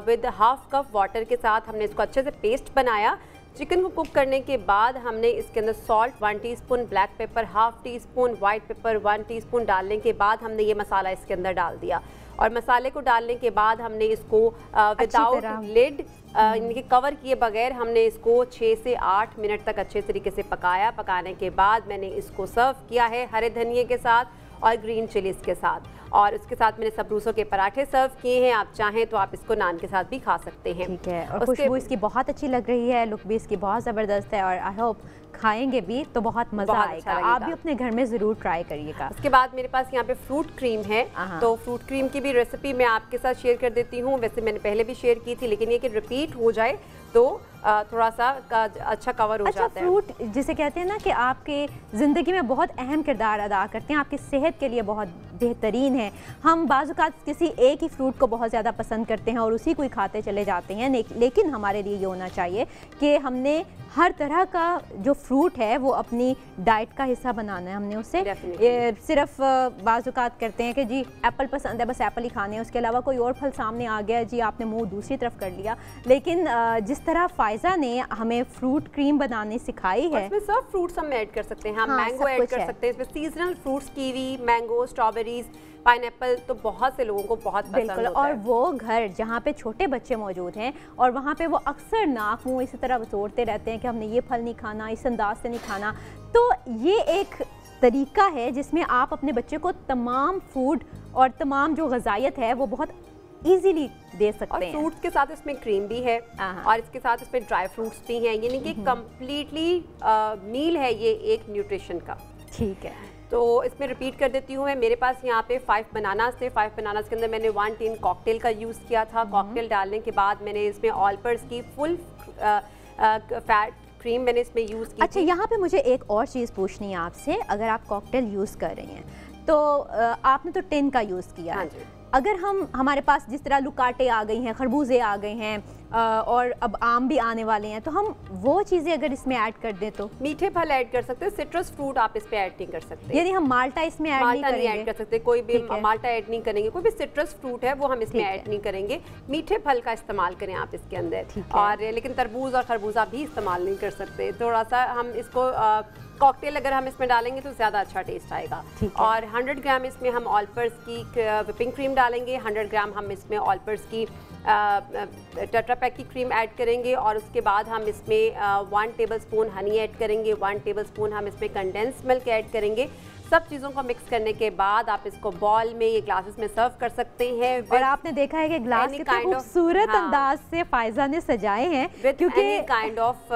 विद हाफ कप वाटर के साथ। हमने इसको अच्छे से पेस्ट बनाया। चिकन को कुक करने के बाद हमने इसके अंदर salt 1 teaspoon, black pepper 1/2 teaspoon, white paper 1 teaspoon डालने के बाद हमने ये मसाला इसके अंदर डाल दिया। और मसाले को डालने के बाद हमने इसको विदाउट लिड इनके कवर किए बगैर हमने इसको 6 से 8 मिनट तक अच्छे तरीके से पकाया। पकाने के बाद मैंने इसको सर्व किया है हरे धनिए के साथ और ग्रीन चिलीज के साथ, और उसके साथ मैंने सबरूसों के पराठे सर्व किए हैं। आप चाहें तो आप इसको नान के साथ भी खा सकते हैं। ठीक है, और खुशबू इसकी बहुत अच्छी लग रही है, लुक भी इसकी बहुत ज़बरदस्त है, और आई होप खाएंगे भी तो बहुत मज़ा आएगा। आप भी अपने घर में ज़रूर ट्राई करिएगा। उसके बाद मेरे पास यहाँ पे फ्रूट क्रीम है, तो फ्रूट क्रीम की भी रेसिपी मैं आपके साथ शेयर कर देती हूँ। वैसे मैंने पहले भी शेयर की थी, लेकिन ये कि रिपीट हो जाए तो थोड़ा सा अच्छा कवर हो जाता है। फ्रूट जिसे कहते हैं ना कि आपके ज़िंदगी में बहुत अहम किरदार अदा करते हैं, आपकी सेहत के लिए बहुत बेहतरीन है। हम बाज़-औक़ात किसी एक ही फ्रूट को बहुत ज़्यादा पसंद करते हैं और उसी को ही खाते चले जाते हैं, लेकिन हमारे लिए ये होना चाहिए कि हमने हर तरह का जो फ्रूट है वो अपनी डाइट का हिस्सा बनाना है। हमने उससे सिर्फ बाज़-औक़ात करते हैं कि जी एप्पल पसंद है, बस एप्पल ही खाने हैं, उसके अलावा कोई और फल सामने आ गया जी आपने मुंह दूसरी तरफ कर लिया। लेकिन जिस तरह फ़ायज़ा ने हमें फ्रूट क्रीम बनानी सिखाई है, इसमें सब फ्रूट्स हम ऐड कर सकते हैं। हम मैंगो ऐड कर सकते हैं, इसमें seasonal fruits kiwi, mango, strawberries, pineapple तो बहुत से लोगों को बहुत पसंद होता है। और वो घर जहाँ पे छोटे बच्चे मौजूद हैं और वहाँ पे वो अक्सर नाक मुंह इसी तरह बसोड़ते रहते हैं कि हमने ये फल नहीं खाना, इस अंदाज से नहीं खाना, तो ये एक तरीका है जिसमें आप अपने बच्चे को तमाम फूड और तमाम जो ग़िज़ायत है वो बहुत इजीली दे सकते हैं। फ्रूट्स के साथ इसमें क्रीम भी है और इसके साथ इसमें ड्राई फ्रूट्स भी हैं, यानी कि कम्प्लीटली मील है ये एक न्यूट्रिशन का। ठीक है, तो इसमें रिपीट कर देती हूँ मैं। मेरे पास यहाँ पे 5 बनानास थे। 5 बनानास के अंदर मैंने 1 टीन कॉकटेल का यूज़ किया था। कॉकटेल डालने के बाद मैंने इसमें ऑल पर्स की फुल फैट क्रीम मैंने इसमें यूज़ की। अच्छा, यहाँ पे मुझे एक और चीज़ पूछनी है आपसे। अगर आप कॉकटेल यूज़ कर रही हैं तो आपने तो टिन का यूज़ किया। हाँ जी। अगर हमारे पास जिस तरह लुकाटे आ गई हैं, खरबूजे आ गए हैं और अब आम भी आने वाले हैं, तो हम वो चीज़ें अगर इसमें ऐड कर दें तो? मीठे फल ऐड कर सकते हैं, सिट्रस फ्रूट आप इस पे ऐड नहीं कर सकते। यानी हम माल्टा इसमें ऐड नहीं करेंगे? ऐड कर सकते, कोई भी माल्टा ऐड नहीं करेंगे। कोई भी सिट्रस फ्रूट है वो हम इसमें ऐड नहीं करेंगे। मीठे फल का इस्तेमाल करें आप इसके अंदर, और लेकिन तरबूज और खरबूजा भी इस्तेमाल नहीं कर सकते। थोड़ा सा हम इसको कॉकटेल अगर हम इसमें डालेंगे तो ज़्यादा अच्छा टेस्ट आएगा। और 100 ग्राम इसमें हम ऑल पर्स की विपिंग क्रीम डालेंगे, 100 ग्राम हम इसमें ऑल पर्स की टेट्रा पैक की क्रीम ऐड करेंगे, और उसके बाद हम इसमें 1 टेबलस्पून हनी ऐड करेंगे, 1 टेबलस्पून हम इसमें कंडेंस मिल्क ऐड करेंगे। सब चीज़ों को मिक्स करने के बाद आप इसको बॉल में, ये ग्लासेस में सर्व कर सकते हैं। और आपने देखा है कि ग्लास कितने खूबसूरत अंदाज से फायजा ने सजाए हैं, क्योंकि एनी काइंड ऑफ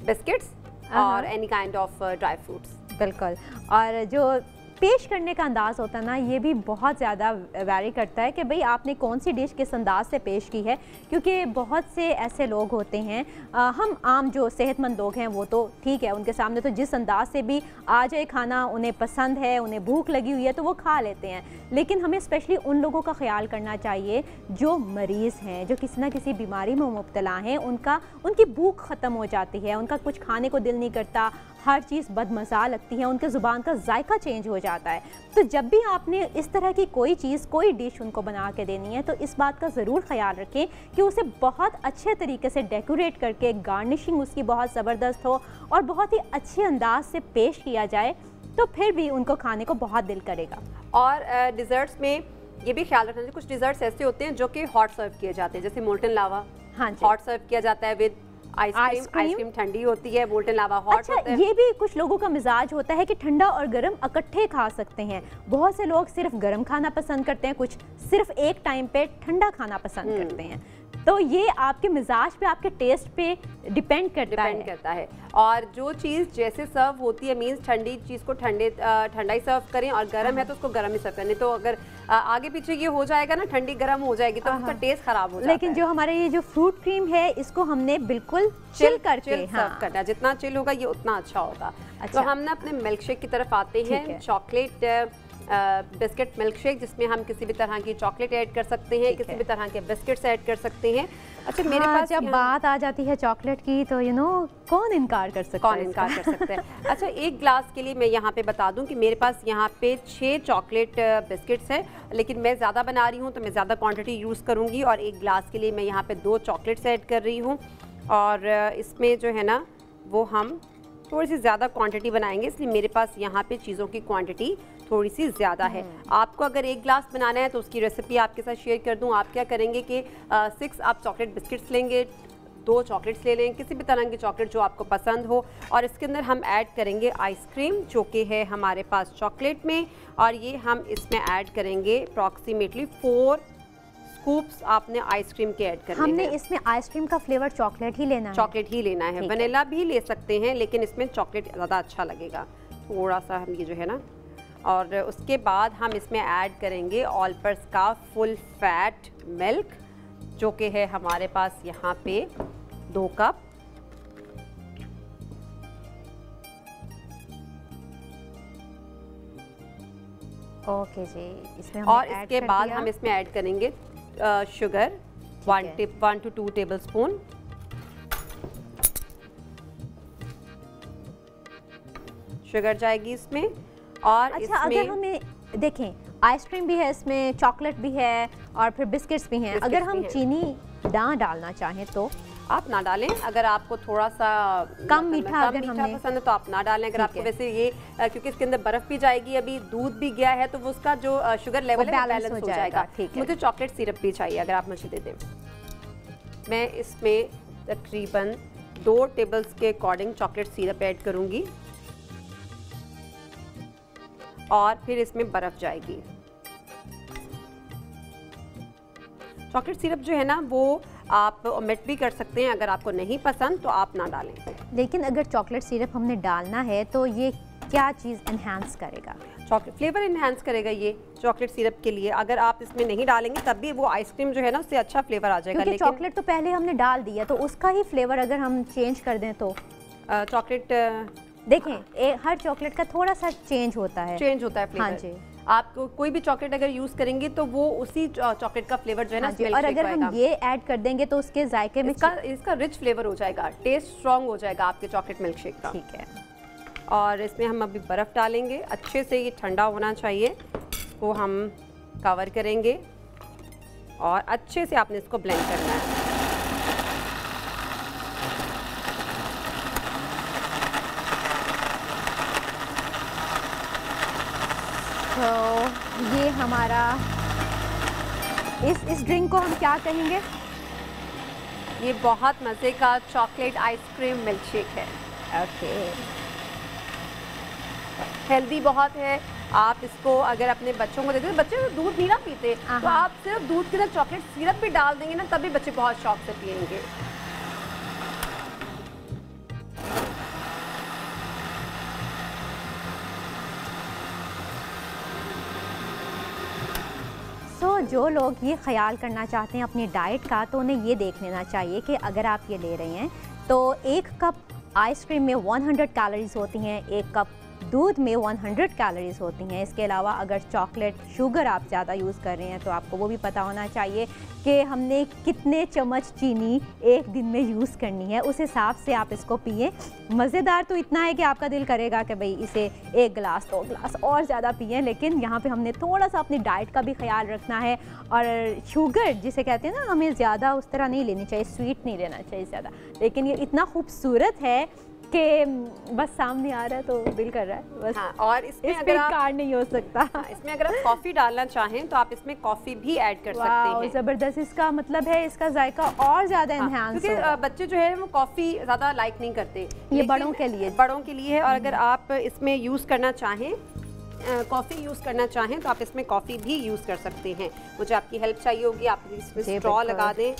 बिस्किट्स और any kind of dry fruits. बिल्कुल, और जो पेश करने का अंदाज़ होता है ना, ये भी बहुत ज़्यादा वैरी करता है कि भाई आपने कौन सी डिश किस अंदाज से पेश की है। क्योंकि बहुत से ऐसे लोग होते हैं, हम आम जो सेहतमंद लोग हैं वो तो ठीक है, उनके सामने तो जिस अंदाज से भी आ जाए खाना उन्हें पसंद है, उन्हें भूख लगी हुई है तो वो खा लेते हैं। लेकिन हमें स्पेशली उन लोगों का ख्याल करना चाहिए जो मरीज़ हैं, जो किसी न किसी बीमारी में मुब्तला हैं, उनकी भूख ख़त्म हो जाती है, उनका कुछ खाने को दिल नहीं करता, हर चीज़ बदमज़ा लगती है, उनके ज़ुबान का जायका चेंज हो जाता है। तो जब भी आपने इस तरह की कोई चीज़, कोई डिश उनको बना के देनी है तो इस बात का ज़रूर ख्याल रखें कि उसे बहुत अच्छे तरीके से डेकोरेट करके, गार्निशिंग उसकी बहुत ज़बरदस्त हो और बहुत ही अच्छे अंदाज से पेश किया जाए, तो फिर भी उनको खाने को बहुत दिल करेगा। और डिज़र्ट्स में ये भी ख्याल रखना चाहिए, कुछ डिज़र्ट्स ऐसे होते हैं जो कि हॉट सर्व किए जाते हैं, जैसे मोल्टन लावा। हाँ जी, हॉट सर्व किया जाता है विद आइसक्रीम ठंडी होती है, मोल्टन लावा हॉट अच्छा, होता है। ये भी कुछ लोगों का मिजाज होता है कि ठंडा और गर्म इकट्ठे खा सकते हैं। बहुत से लोग सिर्फ गर्म खाना पसंद करते हैं, कुछ सिर्फ एक टाइम पे ठंडा खाना पसंद करते हैं। तो ये आपके मिजाज पे, आपके टेस्ट पे डिपेंड करता है। और जो चीज़ जैसे सर्व होती है, मीन्स ठंडी चीज़ को ठंडा ही सर्व करें, और गर्म है तो उसको गर्म ही सर्व करें। तो अगर आगे पीछे ये हो जाएगा ना, ठंडी गर्म हो जाएगी तो उसका टेस्ट खराब हो जाएगा। लेकिन जो हमारे ये जो फ्रूट क्रीम है, इसको हमने बिल्कुल चिल करके सर्व करना है। जितना चिल होगा ये उतना अच्छा होगा। तो हम ना अपने मिल्क शेक की तरफ आते हैं। चॉकलेट बिस्किट मिल्क शेक, जिसमें हम किसी भी तरह की चॉकलेट ऐड कर सकते हैं, किसी भी तरह के बिस्किट्स ऐड कर सकते हैं। अच्छा, मेरे पास जब बात आ जाती है चॉकलेट की तो कौन इनकार कर सकता है? अच्छा, एक ग्लास के लिए मैं यहाँ पे बता दूं कि मेरे पास यहाँ पे 6 चॉकलेट बिस्किट्स हैं, लेकिन मैं ज़्यादा बना रही हूँ तो मैं ज़्यादा क्वांटिटी यूज़ करूँगी, और एक ग्लास के लिए मैं यहाँ पे 2 चॉकलेट्स ऐड कर रही हूँ। और इसमें जो है ना वो हम थोड़ी सी ज़्यादा क्वांटिटी बनाएंगे, इसलिए मेरे पास यहाँ पे चीज़ों की क्वांटिटी थोड़ी सी ज़्यादा है। आपको अगर 1 ग्लास बनाना है तो उसकी रेसिपी आपके साथ शेयर कर दूँ। आप क्या करेंगे कि 6 आप चॉकलेट बिस्किट्स लेंगे, 2 चॉकलेट्स ले लें, किसी भी तरह की चॉकलेट जो आपको पसंद हो, और इसके अंदर हम ऐड करेंगे आइसक्रीम जो कि है हमारे पास चॉकलेट में, और ये हम इसमें ऐड करेंगे अप्रॉक्सीमेटली 4 स्कूप्स आपने आइसक्रीम के ऐड करने हमने हैं। इसमें आइसक्रीम का फ्लेवर चॉकलेट ही लेना है। चॉकलेट ही लेना है, वनीला भी ले सकते हैं, लेकिन इसमें चॉकलेट ज़्यादा अच्छा लगेगा। थोड़ा सा हम ये जो है ना, और उसके बाद हम इसमें ऐड करेंगे ऑलपर्स का फुल फैट मिल्क, जो कि है हमारे पास यहाँ पे 2 कप। ओके जी, इसमें और इसके बाद हम इसमें ऐड करेंगे sugar 1 to 2 table spoon. Sugar जाएगी इसमें। और अच्छा, अगर हमें देखें आइसक्रीम भी है इसमें, चॉकलेट भी है और फिर बिस्किट्स भी हैं, अगर हम चीनी ना डालना चाहें तो आप ना डालें। अगर आपको थोड़ा सा कम मीठा अगर हमें पसंद है तो आप ना डालें। अगर आपको वैसे ये क्योंकि इसके अंदर बर्फ भी जाएगी, अभी दूध भी गया है, तो वो उसका जो शुगर लेवल है बैलेंस हो जाएगा। मुझे चॉकलेट सिरप भी चाहिए, अगर आप मुझे दे दें। मैं इसमें तकरीबन 2 टेबल्स के अकॉर्डिंग चॉकलेट सिरप ऐड करूँगी, और फिर इसमें बर्फ जाएगी। चॉकलेट सिरप जो है ना वो आप ओमिट भी कर सकते हैं, अगर आपको नहीं पसंद तो आप ना डालें। लेकिन अगर चॉकलेट सिरप हमने डालना है तो ये क्या चीज़ एनहांस करेगा? चॉकलेट फ्लेवर एनहांस करेगा ये चॉकलेट सिरप के लिए। अगर आप इसमें नहीं डालेंगे तब भी वो आइसक्रीम जो है ना उससे अच्छा फ्लेवर आ जाएगा। क्योंकि चॉकलेट तो पहले हमने डाल दिया, तो उसका ही फ्लेवर अगर हम चेंज कर दें तो चॉकलेट देखें हर चॉकलेट का थोड़ा सा चेंज होता है फ्लेवर। हाँ जी, आप कोई भी चॉकलेट अगर यूज करेंगे तो वो उसी चॉकलेट का फ्लेवर जो है ना हाँ, और अगर हम ये ऐड कर देंगे तो उसके जायके में इसका रिच फ्लेवर हो जाएगा, टेस्ट स्ट्रांग हो जाएगा आपके चॉकलेट मिल्क शेक का। ठीक है। और इसमें हम अभी बर्फ़ डालेंगे, अच्छे से ये ठंडा होना चाहिए, इसको हम कवर करेंगे और अच्छे से आपने इसको ब्लेंड करना है। तो ये हमारा इस ड्रिंक को हम क्या कहेंगे? ये बहुत मज़े का चॉकलेट आइसक्रीम मिल्क शेक है। ओके, हेल्दी बहुत है। आप इसको अगर अपने बच्चों को देते हैं, बच्चे तो दूध नहीं ना पीते, तो आप सिर्फ दूध के अंदर चॉकलेट सिरप भी डाल देंगे ना, तभी बच्चे बहुत शौक से पिएंगे। जो लोग ये ख्याल करना चाहते हैं अपनी डाइट का, तो उन्हें ये देख लेना चाहिए कि अगर आप ये ले रहे हैं तो 1 कप आइसक्रीम में 100 कैलोरीज होती हैं, 1 कप दूध में 100 कैलोरीज होती हैं। इसके अलावा अगर चॉकलेट शुगर आप ज़्यादा यूज़ कर रहे हैं तो आपको वो भी पता होना चाहिए कि हमने कितने चम्मच चीनी एक दिन में यूज़ करनी है, उस हिसाब से आप इसको पिए। मज़ेदार तो इतना है कि आपका दिल करेगा कि भाई इसे 1 गिलास 2 गिलास और ज़्यादा पिए, लेकिन यहाँ पे हमने थोड़ा सा अपनी डाइट का भी ख्याल रखना है। और शुगर जिसे कहते हैं ना, हमें ज़्यादा उस तरह नहीं लेनी चाहिए, स्वीट नहीं लेना चाहिए ज़्यादा। लेकिन ये इतना खूबसूरत है कि बस सामने आ रहा है तो दिल कर रहा है बस। हाँ, और इसमें इस अगर आप कार्ड नहीं हो सकता। इसमें अगर आप कॉफ़ी डालना चाहें तो आप इसमें कॉफ़ी भी ऐड कर सकते हैं। ज़बरदस्त, इसका मतलब है इसका जायका और ज़्यादा एनहांस क्योंकि बच्चे जो है वो कॉफ़ी ज़्यादा लाइक नहीं करते, ये बड़ों के लिए है। और अगर आप इसमें यूज़ करना चाहें, कॉफ़ी यूज़ करना चाहें तो आप इसमें कॉफ़ी भी यूज़ कर सकते हैं। मुझे आपकी हेल्प चाहिए होगी, आप इसमें स्ट्रॉ लगा दें।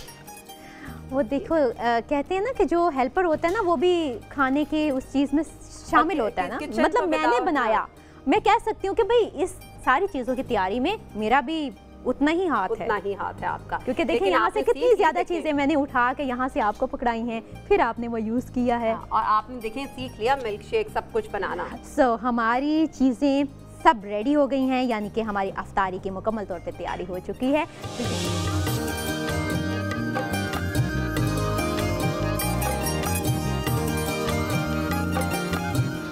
वो देखो कहते हैं ना कि जो हेल्पर होता है ना वो भी खाने के उस चीज़ में शामिल होता है ना, मतलब मैंने बनाया, मैं कह सकती हूँ कि भाई इस सारी चीज़ों की तैयारी में मेरा भी उतना ही हाथ है आपका, क्योंकि देखिए यहाँ से कितनी ज़्यादा चीज़ें मैंने उठा के यहाँ से आपको पकड़ाई हैं, फिर आपने वो यूज़ किया है और आपने देखें सीख लिया मिल्क शेक सब कुछ बनाना। हमारी चीज़ें सब रेडी हो गई हैं, यानी कि हमारी अफ्तारी की मुकम्मल तौर पे तैयारी हो चुकी है।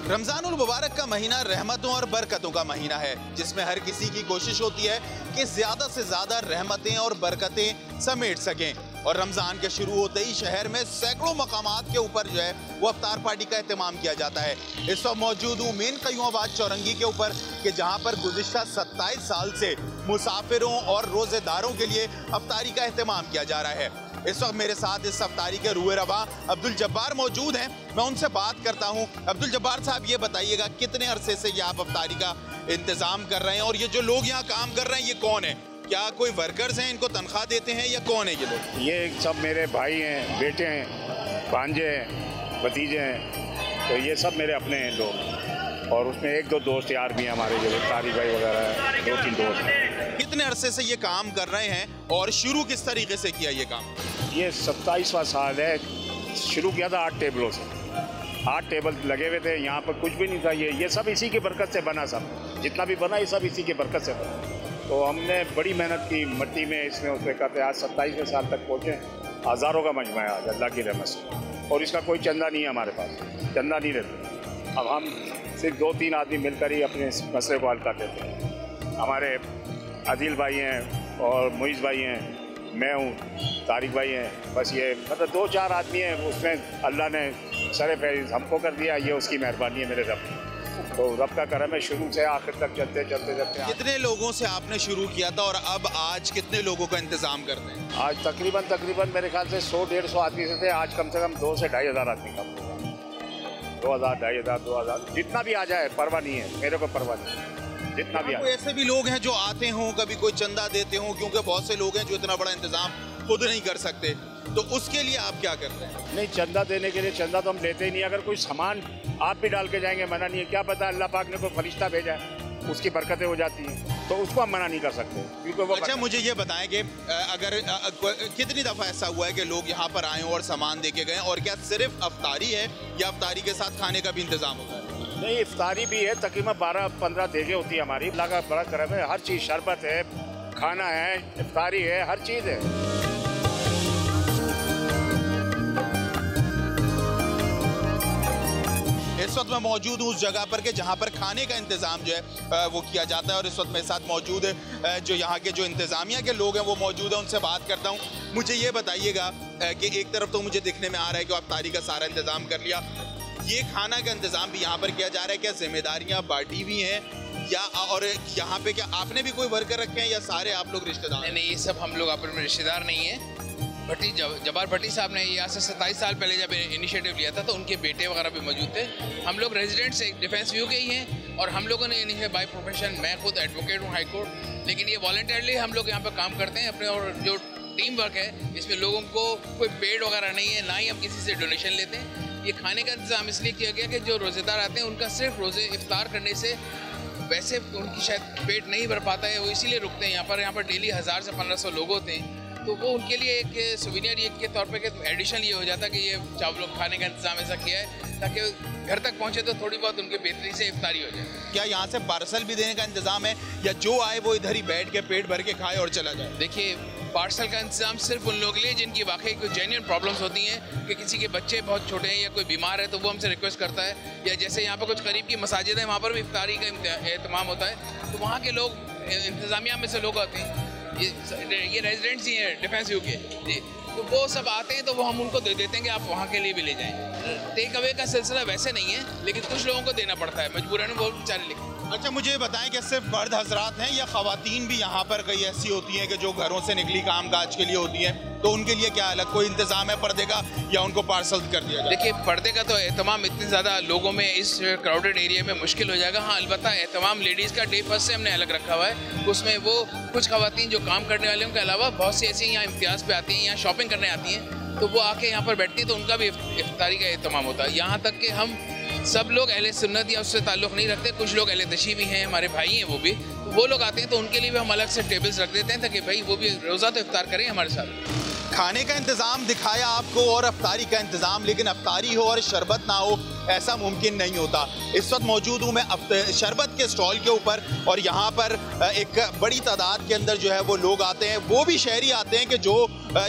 रमज़ानुल मुबारक का महीना रहमतों और बरकतों का महीना है, जिसमें हर किसी की कोशिश होती है कि ज़्यादा से ज़्यादा रहमतें और बरकतें समेट सकें। और रमज़ान के शुरू होते ही शहर में सैकड़ों मकामात के ऊपर जो है वो अफ्तार पार्टी का एहतमाम किया जाता है। इस वक्त मौजूद हूँ मेन क़य्यूमाबाद चौरंगी के ऊपर कि जहाँ पर गुज़िश्ता 27 साल से मुसाफिरों और रोज़ेदारों के लिए अफ्तारी का एहतमाम किया जा रहा है। इस वक्त मेरे साथ इस अफ्तारी के रूए रवा अब्दुल जब्बार मौजूद हैं, मैं उनसे बात करता हूँ। अब्दुल जब्बार साहब, ये बताइएगा कितने अरसे से ये आप अफ्तारी का इंतज़ाम कर रहे हैं, और ये जो लोग यहाँ काम कर रहे हैं ये कौन है? क्या कोई वर्कर्स हैं, इनको तनख्वाह देते हैं, या कौन है ये लोग? ये सब मेरे भाई हैं, बेटे हैं, भांजे हैं, भतीजे हैं, तो ये सब मेरे अपने हैं लोग। और उसमें एक दो दोस्त यार भी हैं हमारे, जो तारिक भाई वगैरह हैं, 2-3 दोस्त हैं। कितने अरसे से ये काम कर रहे हैं और शुरू किस तरीके से किया ये काम? ये 27वां साल है। शुरू किया था 8 टेबलों से, 8 टेबल लगे हुए थे, यहाँ पर कुछ भी नहीं था। ये सब इसी की बरकत से बना, सब जितना भी बना ये सब इसी की बरकत से बना। तो हमने बड़ी मेहनत की मट्टी में, इसमें उसमें कहते आज 27वें साल तक पहुँचे। हज़ारों का मजमा है आज अल्लाह की रहमत से, और इसका कोई चंदा नहीं है हमारे पास, चंदा नहीं रहता। अब हम सिर्फ 2-3 आदमी मिलकर ही अपने मसले को हल कर देते हैं। हमारे आदिल भाई हैं और मुइज़ भाई हैं, मैं हूँ, तारिक भाई हैं, बस ये मतलब 2-4 आदमी हैं। उसमें अल्लाह ने सर फैज़ हमको कर दिया, ये उसकी मेहरबानी है मेरे रब। तो रब का करम है, शुरू से आखिर तक चलते। कितने लोगों से आपने शुरू किया था और अब आज कितने लोगों का इंतज़ाम करते हैं? आज तकरीबन मेरे ख्याल से 100-150 आदमी से थे। आज कम से कम 2 से 2,500 आदमी का 2,000, 2,500, 2,000 जितना भी आ जाए, परवाह नहीं है, मेरे को परवाह नहीं है, जितना भी। ऐसे भी लोग हैं जो आते हों, कभी कोई चंदा देते हों, क्योंकि बहुत से लोग हैं जो इतना बड़ा इंतज़ाम खुद नहीं कर सकते, तो उसके लिए आप क्या करते हैं? नहीं, चंदा देने के लिए चंदा तो हम लेते ही नहीं। अगर कोई सामान आप भी डाल के जाएंगे, मना नहीं है। क्या पता अल्लाह पाक ने कोई फरिश्ता भेजा है, उसकी बरकतें हो जाती हैं, तो उसको हम मना नहीं कर सकते, क्योंकि वो। अच्छा, मुझे ये बताएं कि अगर कितनी दफ़ा ऐसा हुआ है कि लोग यहाँ पर आए और सामान दे के गए, और क्या सिर्फ अफ्तारी है या अफ्तारी के साथ खाने का भी इंतज़ाम होता है? नहीं, इफ्तारी भी है, तकरीबन 12-15 देगे होती है हमारी। अल्लाह का बड़ा करम है, हर चीज़, शरबत है, खाना है, इफ्तारी है, हर चीज़ है। इस वक्त मैं मौजूद हूँ उस जगह पर कि जहाँ पर खाने का इंतज़ाम जो है वो किया जाता है, और इस वक्त मेरे साथ मौजूद है जो यहाँ के जो इंतज़ामिया के लोग हैं वो मौजूद हैं, उनसे बात करता हूँ। मुझे ये बताइएगा कि एक तरफ तो मुझे दिखने में आ रहा है कि अफ्तारी का सारा इंतज़ाम कर लिया, ये खाना का इंतज़ाम भी यहाँ पर किया जा रहा है, क्या जिम्मेदारियाँ बांटी हुई हैं, या और यहाँ पे क्या आपने भी कोई वर्कर रखे हैं या सारे आप लोग रिश्तेदार? नहीं, ये सब हम लोग अपने रिश्तेदार नहीं है। भट्टी जब्बार भट्टी साहब ने यहाँ से 27 साल पहले जब इनिशिएटिव लिया था तो उनके बेटे वगैरह भी मौजूद थे। हम लोग रेजिडेंट्स डिफेंस व्यू के ही हैं, और हम लोगों ने यानी बाय प्रोफेशन, मैं खुद एडवोकेट हूँ हाई कोर्ट, लेकिन ये वॉलंटियरली हम लोग यहाँ पर काम करते हैं अपने। और जो टीम वर्क है इसमें लोगों को कोई पेड वगैरह नहीं है, ना ही हम किसी से डोनेशन लेते हैं। ये खाने का इंतज़ाम इसलिए किया गया कि जो रोज़ेदार आते हैं उनका सिर्फ रोज़े इफ्तार करने से वैसे उनकी शायद पेट नहीं भर पाता है, वो इसीलिए रुकते हैं यहाँ पर डेली 1000 से 1500 लोग होते हैं, तो वो उनके लिए एक सुविनियर के तौर पे एडिशनल ये हो जाता है कि ये चावलों खाने का इंतजाम ऐसा किया है ताकि घर तक पहुँचे तो थोड़ी बहुत उनके बेहतरी से इफ्तारी हो जाए। क्या यहाँ से पार्सल भी देने का इंतजाम है, या जो आए वो इधर ही बैठ के पेट भर के खाए और चला जाए? देखिए, पार्सल का इंतजाम सिर्फ उन लोगों के लिए जिनकी वाकई कोई जेन्युइन प्रॉब्लम्स होती हैं, कि किसी के बच्चे बहुत छोटे हैं या कोई बीमार है तो वो हमसे रिक्वेस्ट करता है, या जैसे यहाँ पर कुछ करीब की मसाजिद है वहाँ पर भी इफ्तारी का एहतमाम होता है, तो वहाँ के लोग इंतज़ामिया में से लोग आते हैं, ये रेजिडेंट्स ही हैं डिफेंस व्यू के जी, तो वो सब आते हैं तो वो हम उनको दे देते हैं कि आप वहाँ के लिए भी ले जाएं। टेक अवे का सिलसिला वैसे नहीं है, लेकिन कुछ लोगों को देना पड़ता है मजबूरन, वो बेचारे लेके। अच्छा, मुझे ये बताएं कि सिर्फ मर्द हजरात हैं या ख़वातीन भी यहाँ पर कई ऐसी होती हैं कि जो घरों से निकली काम काज के लिए होती हैं, तो उनके लिए क्या अलग कोई इंतज़ाम है पर्दे का या उनको पार्सल कर दिया जाए? देखिए, पर्दे का तो एहतमाम इतने ज़्यादा लोगों में इस क्राउडेड एरिया में मुश्किल हो जाएगा। हाँ, अलबत्ता एहतमाम लेडीज़ का डे फर्स्ट से हमने अलग रखा हुआ है। उसमें वो कुछ ख़वातीन जो काम करने वाले उनके अलावा बहुत सी ऐसी यहाँ इम्तियाज़ पे आती हैं, यहाँ शॉपिंग करने आती हैं, तो वो आके यहाँ पर बैठती हैं, तो उनका भी इफ्तारी का एहतमाम होता है। यहाँ तक कि हम सब लोग अहले सुन्नत या उससे ताल्लुक़ नहीं रखते, कुछ लोग अहले तशी भी हैं, हमारे भाई हैं, वो लोग आते हैं, तो उनके लिए भी हम अलग से टेबल्स रख देते हैं ताकि भाई वो भी रोज़ा तो इफ्तार करें हमारे साथ। खाने का इंतज़ाम दिखाया आपको और अफ्तारी का इंतज़ाम, लेकिन अफ्तारी हो और शरबत ना हो ऐसा मुमकिन नहीं होता। इस वक्त मौजूद हूँ मैं शरबत के स्टॉल के ऊपर, और यहाँ पर एक बड़ी तादाद के अंदर जो है वो लोग आते हैं, वो भी शहरी आते हैं कि जो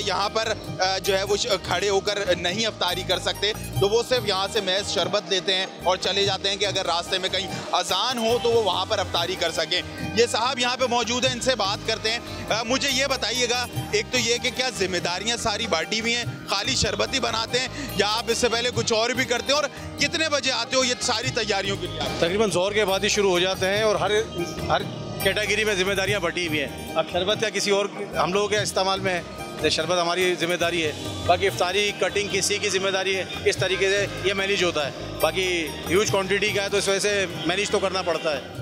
यहाँ पर जो है वो खड़े होकर नहीं अफ्तारी कर सकते, तो वो सिर्फ यहाँ से महज शरबत लेते हैं और चले जाते हैं कि अगर रास्ते में कहीं अजान हो तो वो वहाँ पर अफ्तारी कर सकें। ये साहब यहाँ पे मौजूद हैं, इनसे बात करते हैं। मुझे ये बताइएगा, एक तो ये कि क्या जिम्मेदारियाँ सारी बांटी हुई हैं, खाली शरबत ही बनाते हैं या आप इससे पहले कुछ और भी करते हैं, और कितने बजे आते हो ये सारी तैयारियों के लिए? तकरीबन ज़ोर के बाद ही शुरू हो जाते हैं, और हर कैटेगरी में जिम्मेदारियाँ बटी हुई हैं। अब शरबत या किसी और हम लोगों के इस्तेमाल में है, शरबत हमारी जिम्मेदारी है, बाकी इफ्तारी कटिंग किसी की जिम्मेदारी है। इस तरीके से ये मैनेज होता है। बाकी ह्यूज क्वांटिटी का है तो इस वजह से मैनेज तो करना पड़ता है।